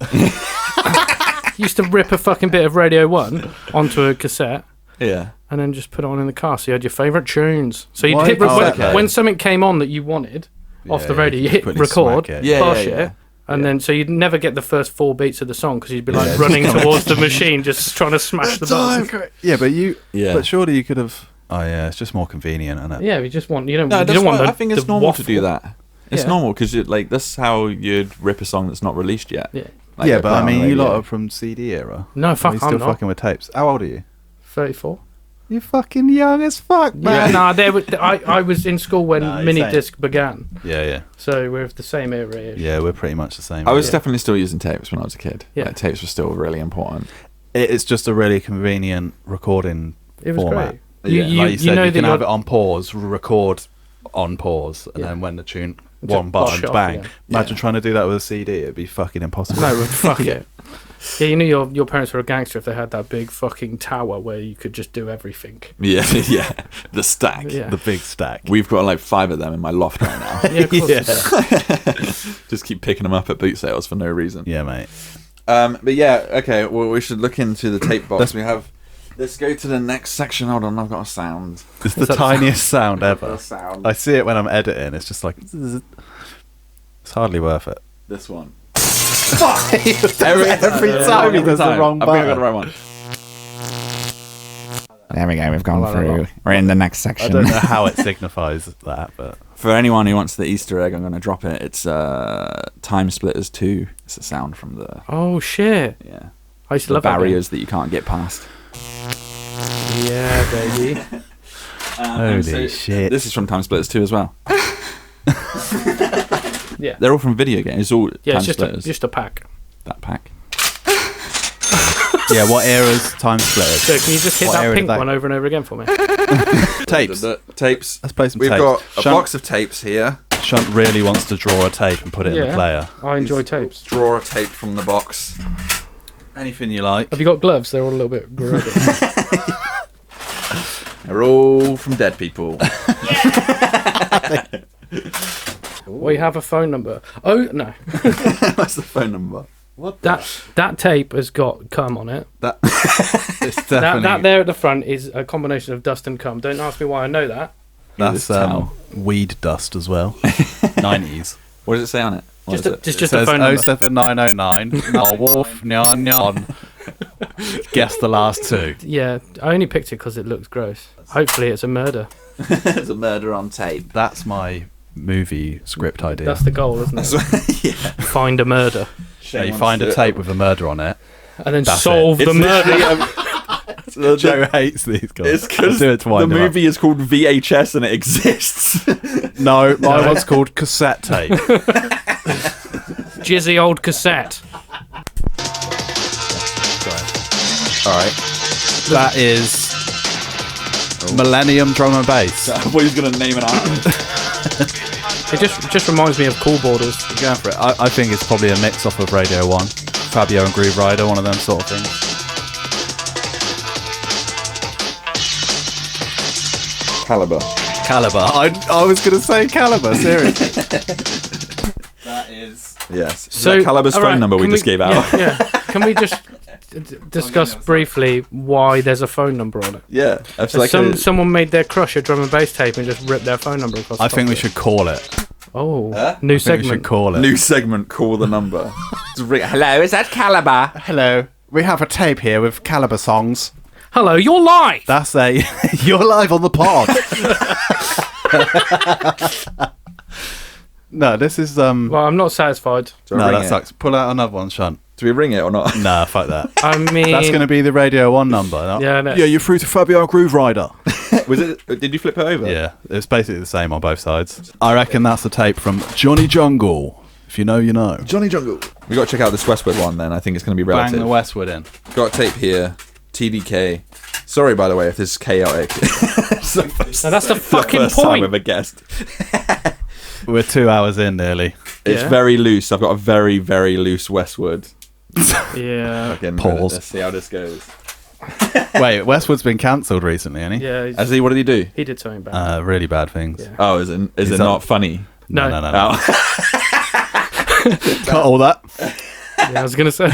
Used to rip a fucking bit of Radio 1 onto a cassette Yeah. and then just put it on in the car. So you had your favourite tunes. So you'd Why hit cassette though? when something came on that you wanted off the Yeah, radio, you you hit quickly record, smack it. Yeah, push yeah, yeah. it, and then so you'd never get the first 4 beats of the song because you'd be like running towards the machine, just trying to smash the buttons. Yeah, but Yeah. But surely you could have. Oh yeah, it's just more convenient, isn't it? Yeah, you just want you don't No, you that's don't want why the, I think it's the normal waffle. to do that. It's Yeah. normal because like that's how you'd rip a song that's not released yet. Yeah. Like, Yeah, they but put it I on mean, the you lot radio. are from CD era. No, Are fuck, you I'm still not. fucking with tapes? How old are you? 34. You fucking young as fuck, Yeah, man. nah, I was in school when Nah, you're mini saying- disc began, Yeah. so we're of the same era. Yeah, we're pretty much the same. I was age. definitely still using tapes when I was a kid. Yeah. Like, tapes were still really important. It's just a really convenient recording It was format. great. You, Yeah. you, Like you said, know you that can have you're- it on pause, record on pause, and Yeah. then when the tune Just one button, push it off bang. again. Imagine trying to do that with a CD; it'd be fucking impossible. No, fuck it. Yeah, you knew your parents were a gangster if they had that big fucking tower where you could just do everything. Yeah, yeah. The stack. Yeah. The big stack. We've got like 5 of them in my loft right now. Yeah, of course. Yeah. Just keep picking them up at boot sales for no reason. Yeah, mate. But yeah, okay. Well, we should look into the tape box. We have. Let's go to the next section. Hold on, I've got a sound. It's the tiniest sound I've got ever. a sound. I see it when I'm editing. It's just like it's hardly worth it. This one. Every time he does the wrong I think I got the button. right one. There we go. We've gone through. We're in the next I section. don't know how it signifies that, but For anyone who wants the Easter egg, I'm going to drop it. It's Time Splitters 2. It's a sound from the. Oh shit! Yeah. I used to the love that game. barriers that you can't get past. Yeah, baby. Holy shit. This is from Time Splitters 2 as well. Yeah. They're all from video games. It's all Yeah, Time it's Splitters. just a pack. That pack. Yeah, what era's Time Splitters? So can you just hit What that era pink did that- one over and over again for me? Tapes. Tapes. Let's play some We've tapes. got a Shunt, box of tapes here. Shunt really wants to draw a tape and put it in the player. I enjoy tapes. Draw a tape from the box. Anything you like. Have you got gloves? They're all a little bit grubby. They're all from dead people. We have a phone number. Oh, no. What's the phone number? That tape has got cum on it. It's definitely... That there at the front is a combination of dust and cum. Don't ask me why I know that. That's weed dust as well. 90s. What does it say on it? What is it? Just It a says phone number. 07909 Wolf Nyan Nyan. Guess the last two. Yeah, I only picked it because it looks gross. Hopefully it's a murder. There's a murder on tape. That's my movie script idea. That's the goal, isn't it? Yeah. Find a murder. Yeah, you find a tape with a murder on it. And then That's solve the murder. Joe hates these guys. It's because do it to the wind him up. movie is called VHS and it exists. No, my one's called cassette tape. Jizzy old cassette. Alright. That is Millennium Drum and Bass. I thought he was going to name an artist. It just reminds me of Cool Borders. Going for it. I think it's probably a mix off of Radio 1. Fabio and Groove Rider, one of them sort of things. Caliber. I was going to say Caliber, seriously. That is... Yes. So Is that Caliber's all phone right, number we can just gave out? Yeah. Can we just discuss briefly why there's a phone number on it? Yeah. It's So like someone made their crush a drum and bass tape and just ripped their phone number across. I the think top we of it. should call it. Oh, Huh? new I think we should segment. call it. new segment, call the number. Hello, is that Caliber? Hello. We have a tape here with Caliber songs. Hello, you're live. That's a... You're live on the pod. No, this is... Well, I'm not satisfied. Do I No, ring that it? sucks. Pull out another one, Shunt. Do we ring it or not? Nah, fuck that. I mean, That's going to be the Radio 1 number. Yeah, no. Yeah, you're through to Fabio Groove Rider. Was it? Did you flip it over? Yeah, it's basically the same on both sides. I reckon that's the tape from Johnny Jungle. If you know, you know. Johnny Jungle. We got to check out this Westwood one then. I think it's going to be Bang relative. the Westwood in. Got a tape here. TDK. Sorry, by the way, if this is chaotic. Now that's the fucking First time point. with a guest. We're 2 hours in nearly. It's Yeah. very loose. I've got a very, very loose Westwood. Yeah, Again, Pause. let's see how this goes. Wait, Westwood's been cancelled recently, hasn't he? yeah. As he, what did he do? He did something bad. Really bad things. Yeah. Oh, is it He's not funny? No. No. Oh. Cut all that. Yeah, I was gonna say.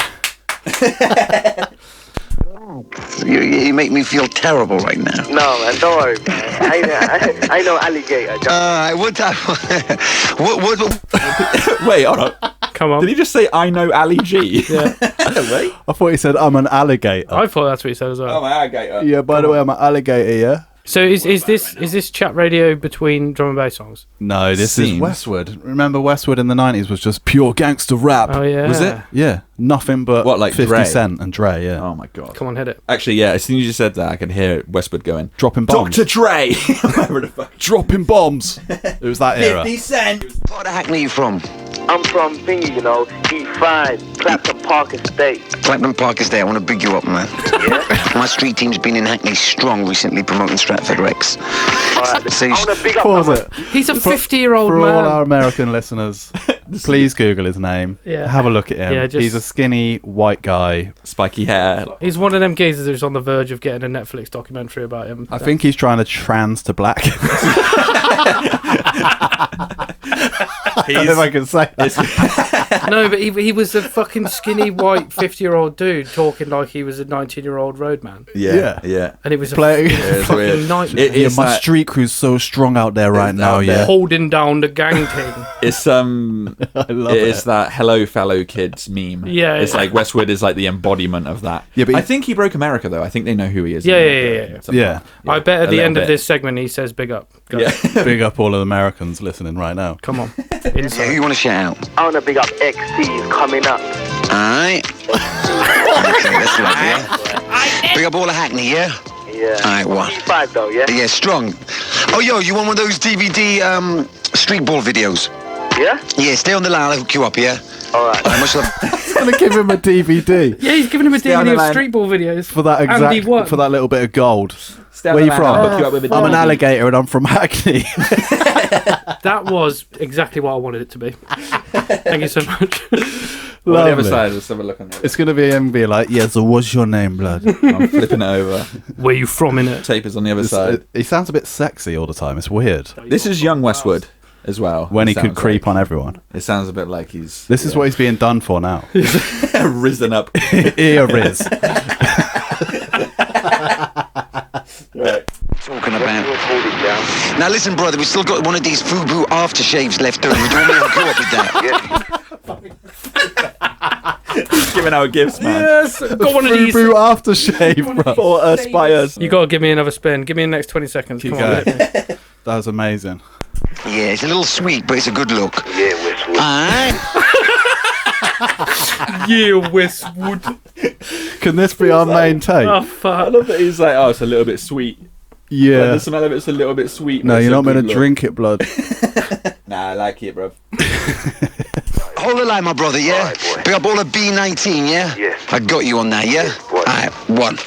You make me feel terrible right now. No, man, don't worry, man. I know alligator. Wait, hold on. Come on. Did he just say, I know Ali G? Yeah. Wait. I thought he said, I'm an alligator. I thought that's what he said as well. Oh, my alligator. Yeah, by the way, I'm an alligator, yeah? So is this chat radio between drum and bass songs? No, this is Seems. Westwood. Remember, Westwood in the 90s was just pure gangster rap. Oh yeah. Was it? Yeah, nothing but What, like 50 Dre? Cent and Dre, yeah. Oh, my God. Come on, hit it. Actually, yeah, as soon as you said that, I could hear Westwood going, Dropping bombs. Dr. Dre! Whatever the fuck. Dropping bombs. It was that era. 50 Cent! What part of Hackney are you from? I'm from thingy, you know, E5, Clapton Park Estate. Clapham Park is there. I want to big you up, man. Yeah? My street team's been in Hackney strong recently promoting Stratford Rex. Alright, So I you want to big up Pause it. He's a 50-year-old For man. all our American listeners, please Google his name. Yeah. Have a look at him. Yeah, just- He's a skinny white guy. Spiky hair. He's one of them geezers who's on the verge of getting a Netflix documentary about him. I think he's trying to trans to black. I don't know if I can say that. No, but he was a fucking skinny white 50-year-old dude talking like he was a 19-year-old roadman, Yeah. and it was a Playing- Yeah, it's fucking weird. nightmare. Yeah, It's my that- street crew's so strong out there right It's now, out there. yeah. Holding down the gang thing. It's I love it's it. that hello fellow kids meme. Yeah, It's yeah. like Westwood is like the embodiment of that. Yeah, but I he- think he broke America though. I think they know who he is. in Yeah, America. yeah. I bet at a the little end of bit. this segment he says big up. Go. Yeah. Big up all of the Americans listening right now. Come on. Who Inside. you want to shout out? I want to big up XC's coming up. Alright. Okay, that's lovely, yeah? Bring up all the Hackney, yeah? Yeah. Alright, one. E5 though, yeah? Yeah, strong. Oh, yo, you want one of those DVD street ball videos? Yeah? Yeah, stay on the line, I'll hook you up, yeah? Alright. Much love. I'm gonna give him a DVD Yeah, he's giving him a down the DVD of line. street ball videos. for that Andy won. exact for that little bit of gold. Stay on Where the you line, from? I'll hook you up with a I'm an DVD. alligator and I'm from Hackney. That was exactly what I wanted it to be. Thank you so much. On the other Lovely. side, let's have a look on the other. It's gonna be him being like, yeah, so what's your name, blood? I'm flipping it over. Where you from in it? Tape is on the other side. He sounds a bit sexy all the time. It's weird. This is young Westwood as well. When it he could sounds creep like. on everyone. It sounds a bit like he's... This is what he's being done for now. risen up. Ear riz. Right. Talking about. Now listen, brother, we've still got one of these FUBU aftershaves left over. Do you want me to go up with that? Giving out gifts, man. Yes, got one of these. Fubu aftershave, bro. For us, by us. You gotta give me another spin. Give me the next 20 seconds. Keep Come on, going. hit me. That was amazing. Yeah, it's a little sweet, but it's a good look. Yeah, Westwood. Alright. Yeah, Westwood. Can this be our main tape? Oh I fuck. love that he's like, oh, it's a little bit sweet. Like, Yeah. the smell of it's a little bit sweet. No, but you're it's a not meant to good look. drink it, blood. Nah, I like it, bro. Hold the line, my brother, yeah? Alright, boy. Pick up all the B19, yeah? Yes. I got you on that, yeah? boy. Alright, one.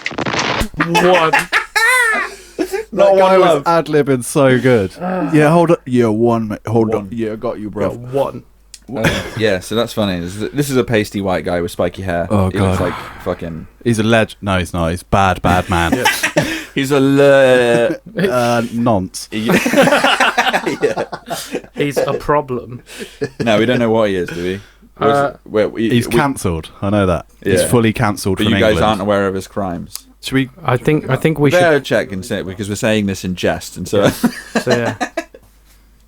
One. That guy was ad-libbing so good. Yeah, hold on. Yeah, one, mate. Hold on. Yeah, I got you, bro. One. Yeah, so that's funny. This is a pasty white guy with spiky hair. Oh, He looks God. like fucking... He's a legend. No, he's not. He's bad man. He's a... Nonce. He's a problem. No, we don't know what he is, do we? He's cancelled. I know that. He's Yeah. fully cancelled But from you guys England. aren't aware of his crimes. Should we? I think we should. Better check and say because we're saying this in jest, and so... So, yeah.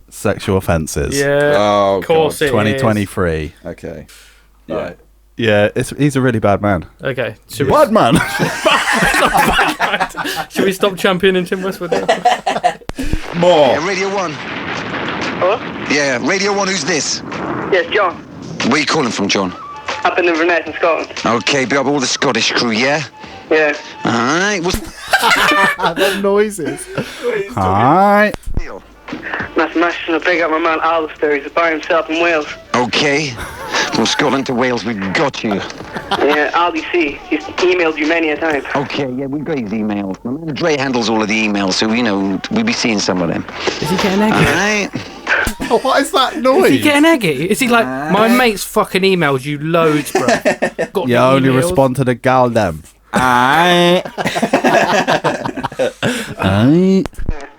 Sexual offences. Yeah. Oh, Of course God. it is. 2023. Okay. Yeah. Right. Yeah, he's a really bad man. Okay. Should we, Bad man. should we stop championing Tim Westwood now? More. Yeah, Radio 1. Hello? Yeah, Radio 1, who's this? Yes, John. Where you calling from, John? Up in Inverness in Scotland. Okay, big up all the Scottish crew, yeah? Yeah. Alright, what's Them noises. Hi. That's smashing a big up my man Alistair. He's by himself in Wales. Okay. From Scotland to Wales, we got you. Yeah, LDC. He's emailed you many a time. Okay, yeah, we've got his emails. My man Dre handles all of the emails, so, we'll be seeing some of them. Is he getting eggy? Alright. What is that Is noise? he getting eggy? Is he like, my mate's fucking emailed you loads, bro. Got You the only emails. respond to the gal them. Aye.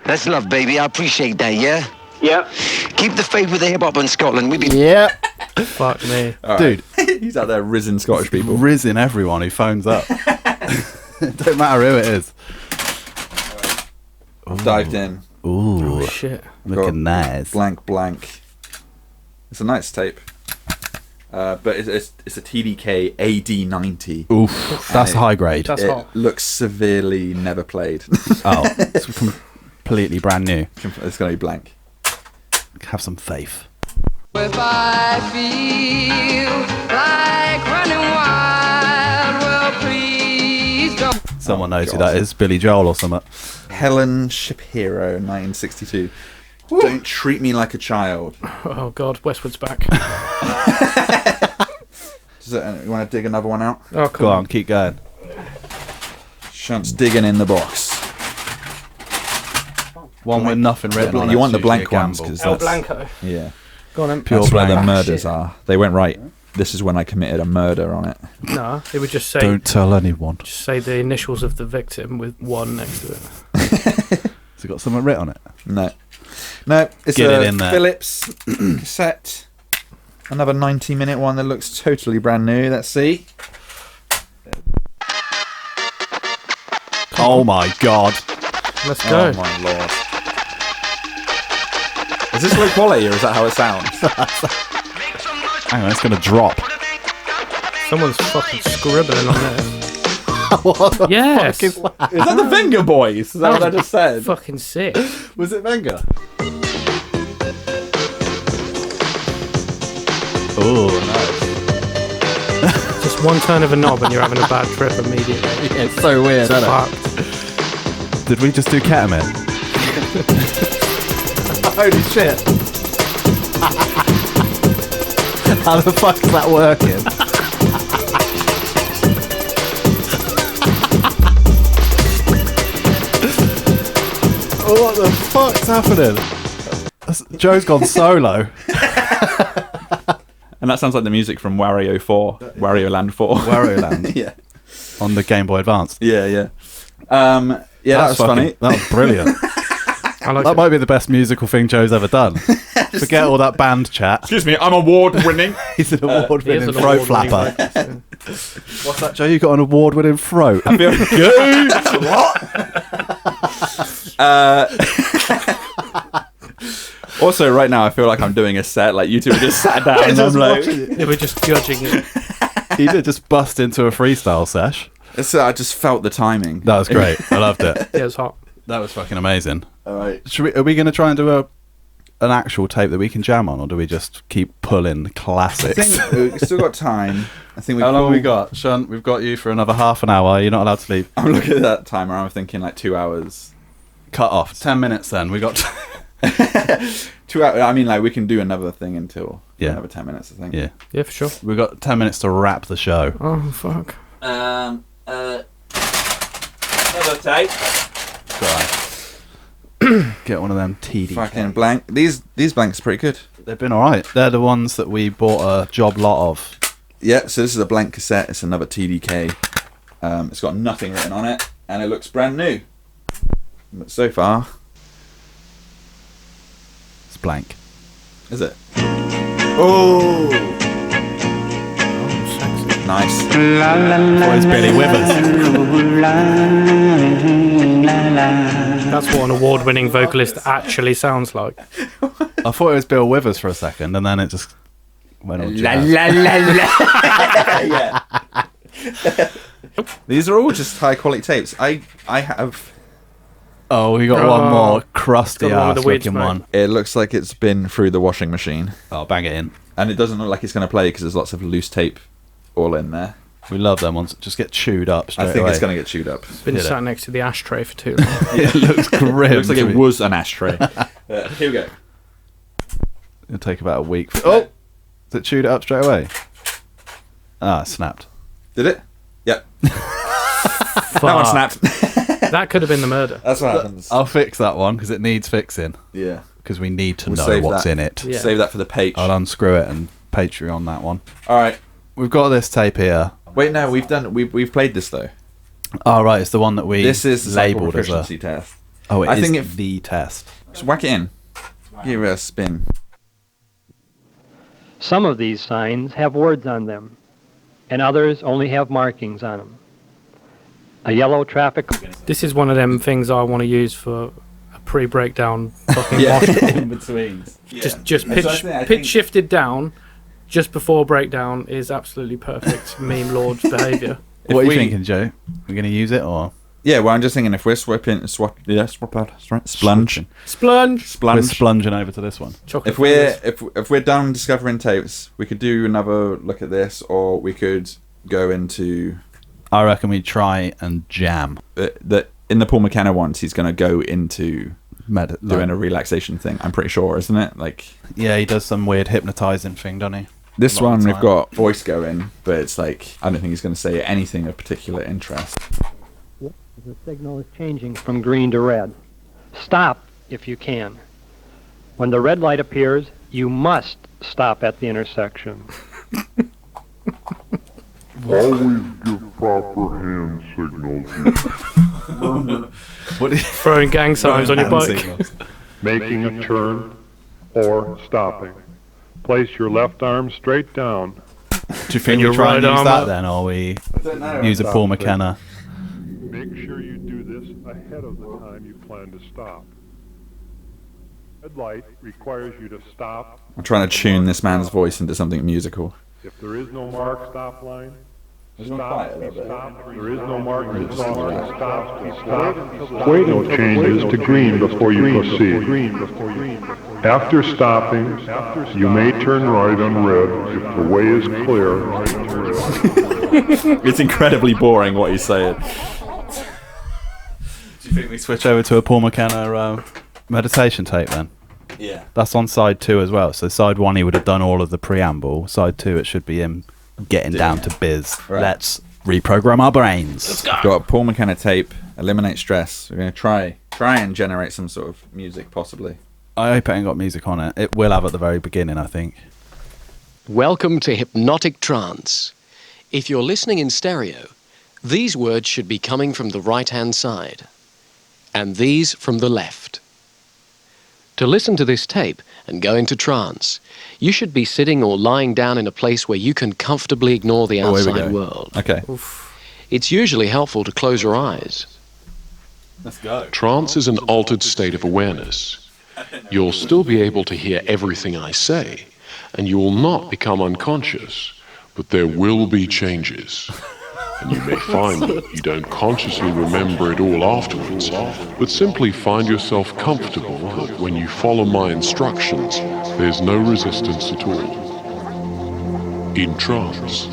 That's love, baby. I appreciate that, yeah? Yeah. Keep the faith with the hip-hop in Scotland. We be... Yeah. Fuck me. Dude, He's out there risen Scottish people. rizzing everyone who phones up. Don't matter who it is. Dived in. Ooh, Shit. looking nice. Blank. It's a nice tape. But it's a TDK AD90. Oof, that's Hey. high grade. That's It hot. looks severely never played. Oh, it's completely brand new. It's going to be blank. Have some faith. If I feel like running wild, well, please don't. Someone knows who God. that is. Billy Joel or something. Helen Shapiro, 1962. Don't treat me like a child. Oh god, Westwood's back. You want to dig another one out? Oh, Go come on, keep going. Shunt's digging in the box. One with nothing written on it. You want the Usually blank a ones gamble. because El Blanco. yeah, Go on then. Pure that's where the blank. murders are. They went right. This is when I committed a murder on it. No, it would just say Don't tell anyone. just say the initials of the victim with one next to it. Has it got something written on it? No, it's Get a it in there. Philips cassette. Another 90-minute one that looks totally brand new. Let's see. Oh my god. Let's go. Oh my lord. Is this low quality or is that how it sounds? Hang on, it's going to drop. Someone's fucking scribbling on there. Yes. Is that the Venga Boys? Is that what I just said? Fucking sick. Was it Venga? Oh, nice. Just one turn of a knob and you're having a bad trip immediately. Yeah, it's so weird, isn't it? Fucked. Did we just do ketamine? Holy shit. How the fuck is that working? What the fuck's happening? Joe's gone solo. And that sounds like the music from Wario 4, Wario Land 4. Wario Land. Yeah. On the Game Boy Advance. Yeah, yeah. Yeah, that was funny. That was brilliant. That might be the best musical thing Joe's ever done. Forget all that band chat. Excuse me, I'm award-winning. He's an award-winning He is an throat award-winning flapper. What's that, Joe? You got an award-winning throat. I feel What? Also, right now, I feel like I'm doing a set. Like, you two just sat down and I'm like... Yeah, we're just judging it. He did just bust into a freestyle sesh. I just felt the timing. That was great. I loved it. Yeah, it's hot. That was fucking amazing. All right. Are we going to try and do an actual tape that we can jam on, or do we just keep pulling classics? I think we've still got time. I think we. How long have we got? Shunt, we've got you for another half an hour. You're not allowed to leave. I'm looking at that timer. I'm thinking like 2 hours. Cut off. 10 minutes then. We got... 2 hours. I mean, like, we can do another thing until another 10 minutes, I think. Yeah. Yeah, for sure. We've got 10 minutes to wrap the show. Oh, fuck. Another tape. Right. Get one of them TD. Fucking blank. These blanks are pretty good. They've been alright. They're the ones that we bought a job lot of. Yeah, so this is a blank cassette. It's another TDK. It's got nothing written on it, and it looks brand new. But so far... It's blank. Is it? Oh! Nice. Oh, it's Billy Withers. That's what an award-winning vocalist actually sounds like. I thought it was Bill Withers for a second, and then it just went all jazz. Yeah. These are all just high quality tapes. I have... Oh, we got one more crusty got one with ass the weed looking smoke. one. It looks like it's been through the washing machine. Oh, bang it in. And it doesn't look like it's going to play because there's lots of loose tape all in there. We love them ones that just get chewed up straight I think away. it's going to get chewed up. Been Hit sat it. next to the ashtray for too long. It looks grim. It looks like it was an ashtray. Here we go. It'll take about a week. Oh! Is it chewed it up straight away? Ah, it snapped. Did it? Yep. Fuck. That one snapped. That could have been the murder. That's what happens. I'll fix that one because it needs fixing. Yeah. Because we need to We'll know save what's that. in it. Yeah. Save that for the page. I'll unscrew it and Patreon that one. All right. We've got this tape here. Wait, no, we've played this though. Oh, right, it's the one that we This is the sample labelled as a... proficiency test. Oh, I it is think if- the test. Just whack it in. Give it a spin. Some of these signs have words on them, and others only have markings on them. A yellow traffic... This is one of them things I want to use for a pre-breakdown fucking Yeah. mosh. In between. Just That's what I pitch think. shifted down just before breakdown is absolutely perfect meme lord's behaviour. What are you we- thinking, Joe? We're going to use it or... Yeah, well, I'm just thinking if we're splunging. We're Splunge! splunging over to this one. Chocolate If we're fingers. if we're done discovering tapes, we could do another look at this, or we could go into I reckon we try and jam. the in the Paul McKenna ones. He's going to go into Like, doing a relaxation thing. I'm pretty sure, isn't it? Like yeah, he does some weird hypnotising thing, doesn't he? this A lot of one, the we've time. got voice going, but it's like I don't think he's going to say anything of particular interest. The signal is changing from green to red. Stop if you can. When the red light appears, you must stop at the intersection. Always give proper hand signals. What is Throwing gang signs on your bike. Making a turn or stopping. Place your left arm straight down. Do you think your we try and right use arm that up. then, or we use a Paul McKenna? Make sure you do this ahead of the time you plan to stop. Red light requires you to stop. I'm trying to tune this man's voice into something musical. If there is no marked stop line, Stop, stop. There is no marked stop line. Stop. Stop. Wait until changes to green before you proceed. After stopping, you may turn right on red if the way is clear. It's incredibly boring what he's saying. Do you think we switch over to a Paul McKenna meditation tape then? Yeah. That's on side 2 as well. So side 1 he would have done all of the preamble. Side 2 it should be him getting down to biz. Right. Let's reprogram our brains. Let's go. Got a Paul McKenna tape. Eliminate stress. We're going to try and generate some sort of music, possibly. I hope it ain't got music on it. It will have at the very beginning, I think. Welcome to Hypnotic Trance. If you're listening in stereo, these words should be coming from the right-hand side, and these from the left. To listen to this tape and go into trance, you should be sitting or lying down in a place where you can comfortably ignore the outside world. Okay. It's usually helpful to close your eyes. Let's go. Trance is an altered state of awareness. You'll still be able to hear everything I say, and you will not become unconscious, but there will be changes. And you may find that you don't consciously remember it all afterwards, but simply find yourself comfortable that when you follow my instructions, there's no resistance at all. In trance,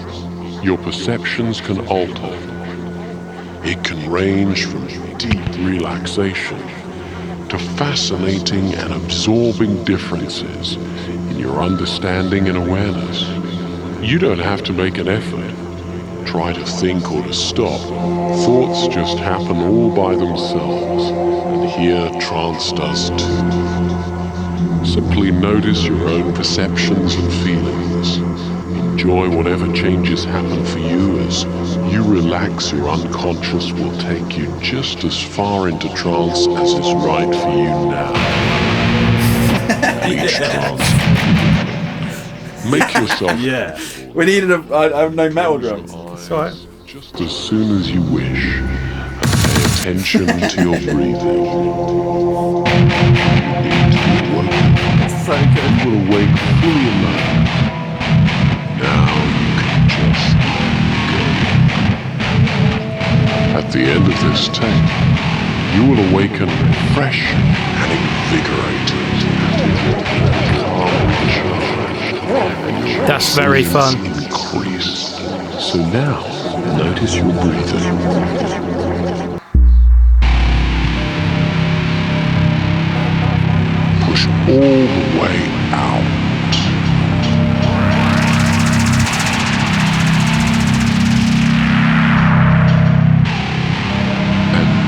your perceptions can alter. It can range from deep relaxation to fascinating and absorbing differences in your understanding and awareness. You don't have to make an effort, try to think or to stop. Thoughts just happen all by themselves, and here trance does too. Simply notice your own perceptions and feelings. Enjoy whatever changes happen for you as you relax. Your unconscious will take you just as far into trance as is right for you now. Reach trance. Make yourself... Yeah. We needed I have no metal drums. It's alright. Just as soon as you wish. And pay attention to your breathing. So good. You will awake fully alert. Now you can just go. At the end of this tape, you will awaken refreshed and invigorated. That's very fun. Increase. So now, notice your breathing. Push all the way out.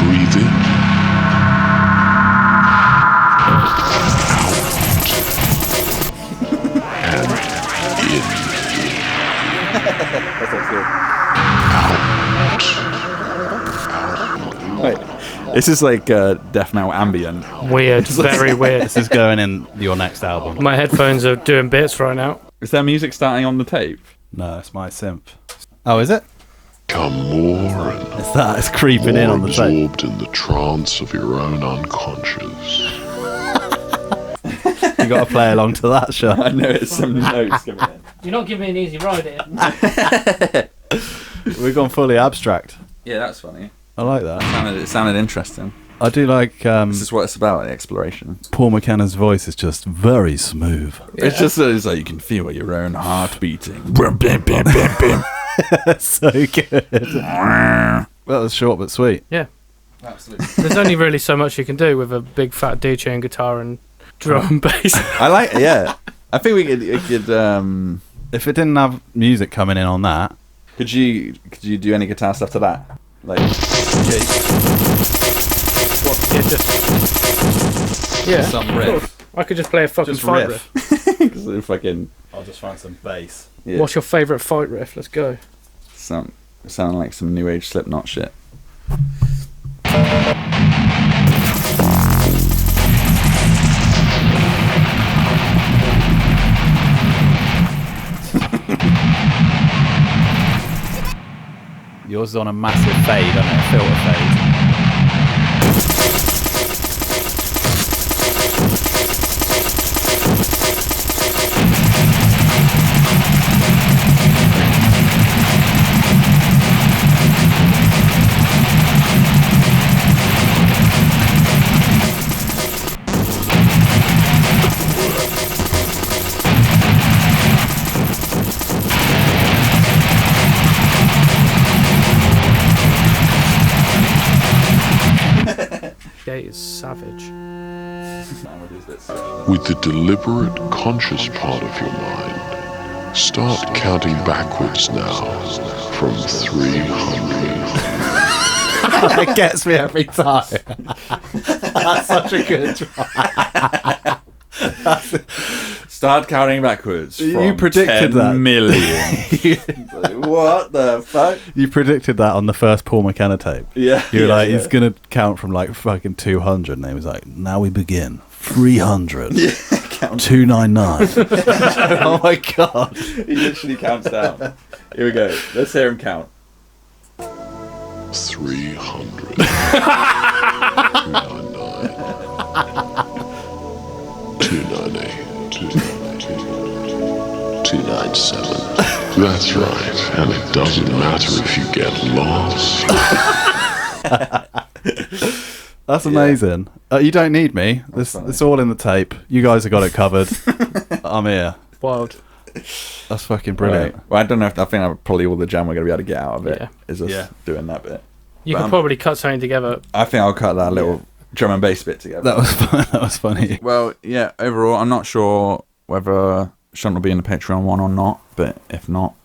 Breathe in. Out. And in. Out. Wait, this is like death metal ambient. Weird, very weird. This is going in your next album. My headphones are doing bits right now. Is there music starting on the tape? No, it's my synth. Oh, is it? Come more and It's that. It's creeping in on the tape. absorbed in the trance of your own unconscious. You got to play along to that, Shunt. I know it's some notes coming in. You're not giving me an easy ride here. We've gone fully abstract. Yeah, that's funny. I like that. It sounded interesting. I do like This is what it's about, the exploration. Paul McKenna's voice is just very smooth. Yeah. It's like you can feel your own heart beating. So good. That was short but sweet. Yeah. Absolutely. There's only really so much you can do with a big fat DJ and guitar and drum and bass. I like it, yeah. I think we could if it didn't have music coming in on that. Could you do any guitar stuff to that? Like Some riff. I could just play a fucking Just fight riff. riff. I'll just find some bass. Yeah. What's your favourite fight riff? Let's go. Sound like some new age Slipknot shit. Yours is on a massive fade, isn't it? A filter fade. say is savage. With the deliberate, conscious part of your mind, start counting backwards now from 300. It gets me every time. That's such a good try. Start counting backwards. You predicted 10 that. million. What the fuck? You predicted that on the first Paul McKenna tape. Yeah. You were yeah, like, yeah. he's going to count from like fucking 200. And he was like, now we begin. 300. Yeah, 299. Oh my God. He literally counts down. Here we go. Let's hear him count. 300. 299. 298. 297. That's right. And it doesn't matter if you get lost. That's amazing. You don't need me. It's all in the tape. You guys have got it covered. I'm here. Wild. That's fucking brilliant. Right. Well, I don't know if I think probably all the jam we're going to be able to get out of it is us doing that bit. You But, can probably cut something together. I think I'll cut that little drum and bass bit together. That was fun. That was funny. Well, yeah, overall, I'm not sure whether Shunt will be in the Patreon one or not, but if not,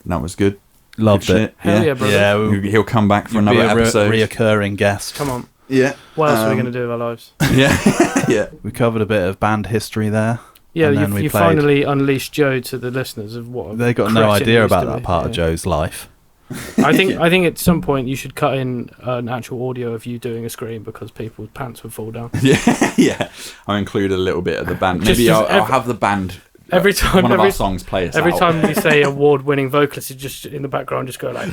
that was good. Loved Good it. shit. Hell yeah, brother. Yeah, He'll come back for you'd another be a episode. reoccurring guest. Come on. Yeah. What else are we going to do with our lives? Yeah. Yeah. We covered a bit of band history there. Yeah, and then we you played- finally unleashed Joe to the listeners of what. They got no idea about that part of Joe's life. I think at some point you should cut in an actual audio of you doing a scream because people's pants would fall down. Yeah. I'll include a little bit of the band. Maybe Just I'll have the band. Every time one of our songs play us every out. time we say award-winning vocalist, is just in the background, just go like.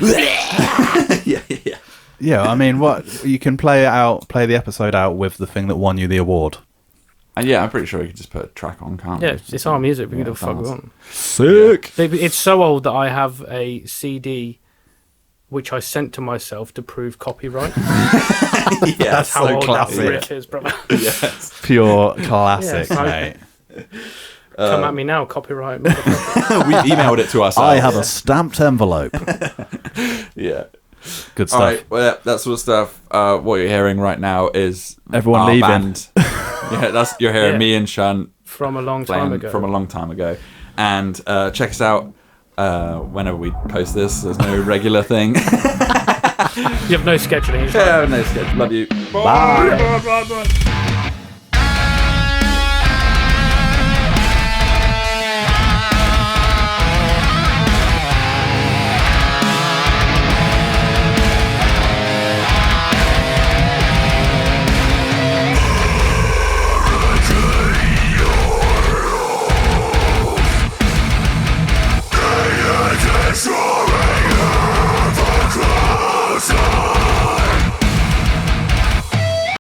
Yeah, I mean, what you can play the episode out with the thing that won you the award. And yeah, I'm pretty sure we could just put a track on, can't Yeah, we? it's our music. We can do it's what the fuck we ours. want. Sick. It's so old that I have a CD which I sent to myself to prove copyright. Yeah, That's how so old classic. that brick is, brother. Yes. Pure classic, Yes, mate. Come at me now, copyright. We emailed it to ourselves. I have a stamped envelope. Yeah. Good stuff. All right, well, yeah, that sort of stuff. What you're hearing right now is Everyone our leaving. Band. Yeah, you're hearing me and Shunt From a long playing time ago. From a long time ago. And check us out whenever we post this. There's no regular thing. You have no scheduling. Yeah, no schedule. Love you. Bye. Bye.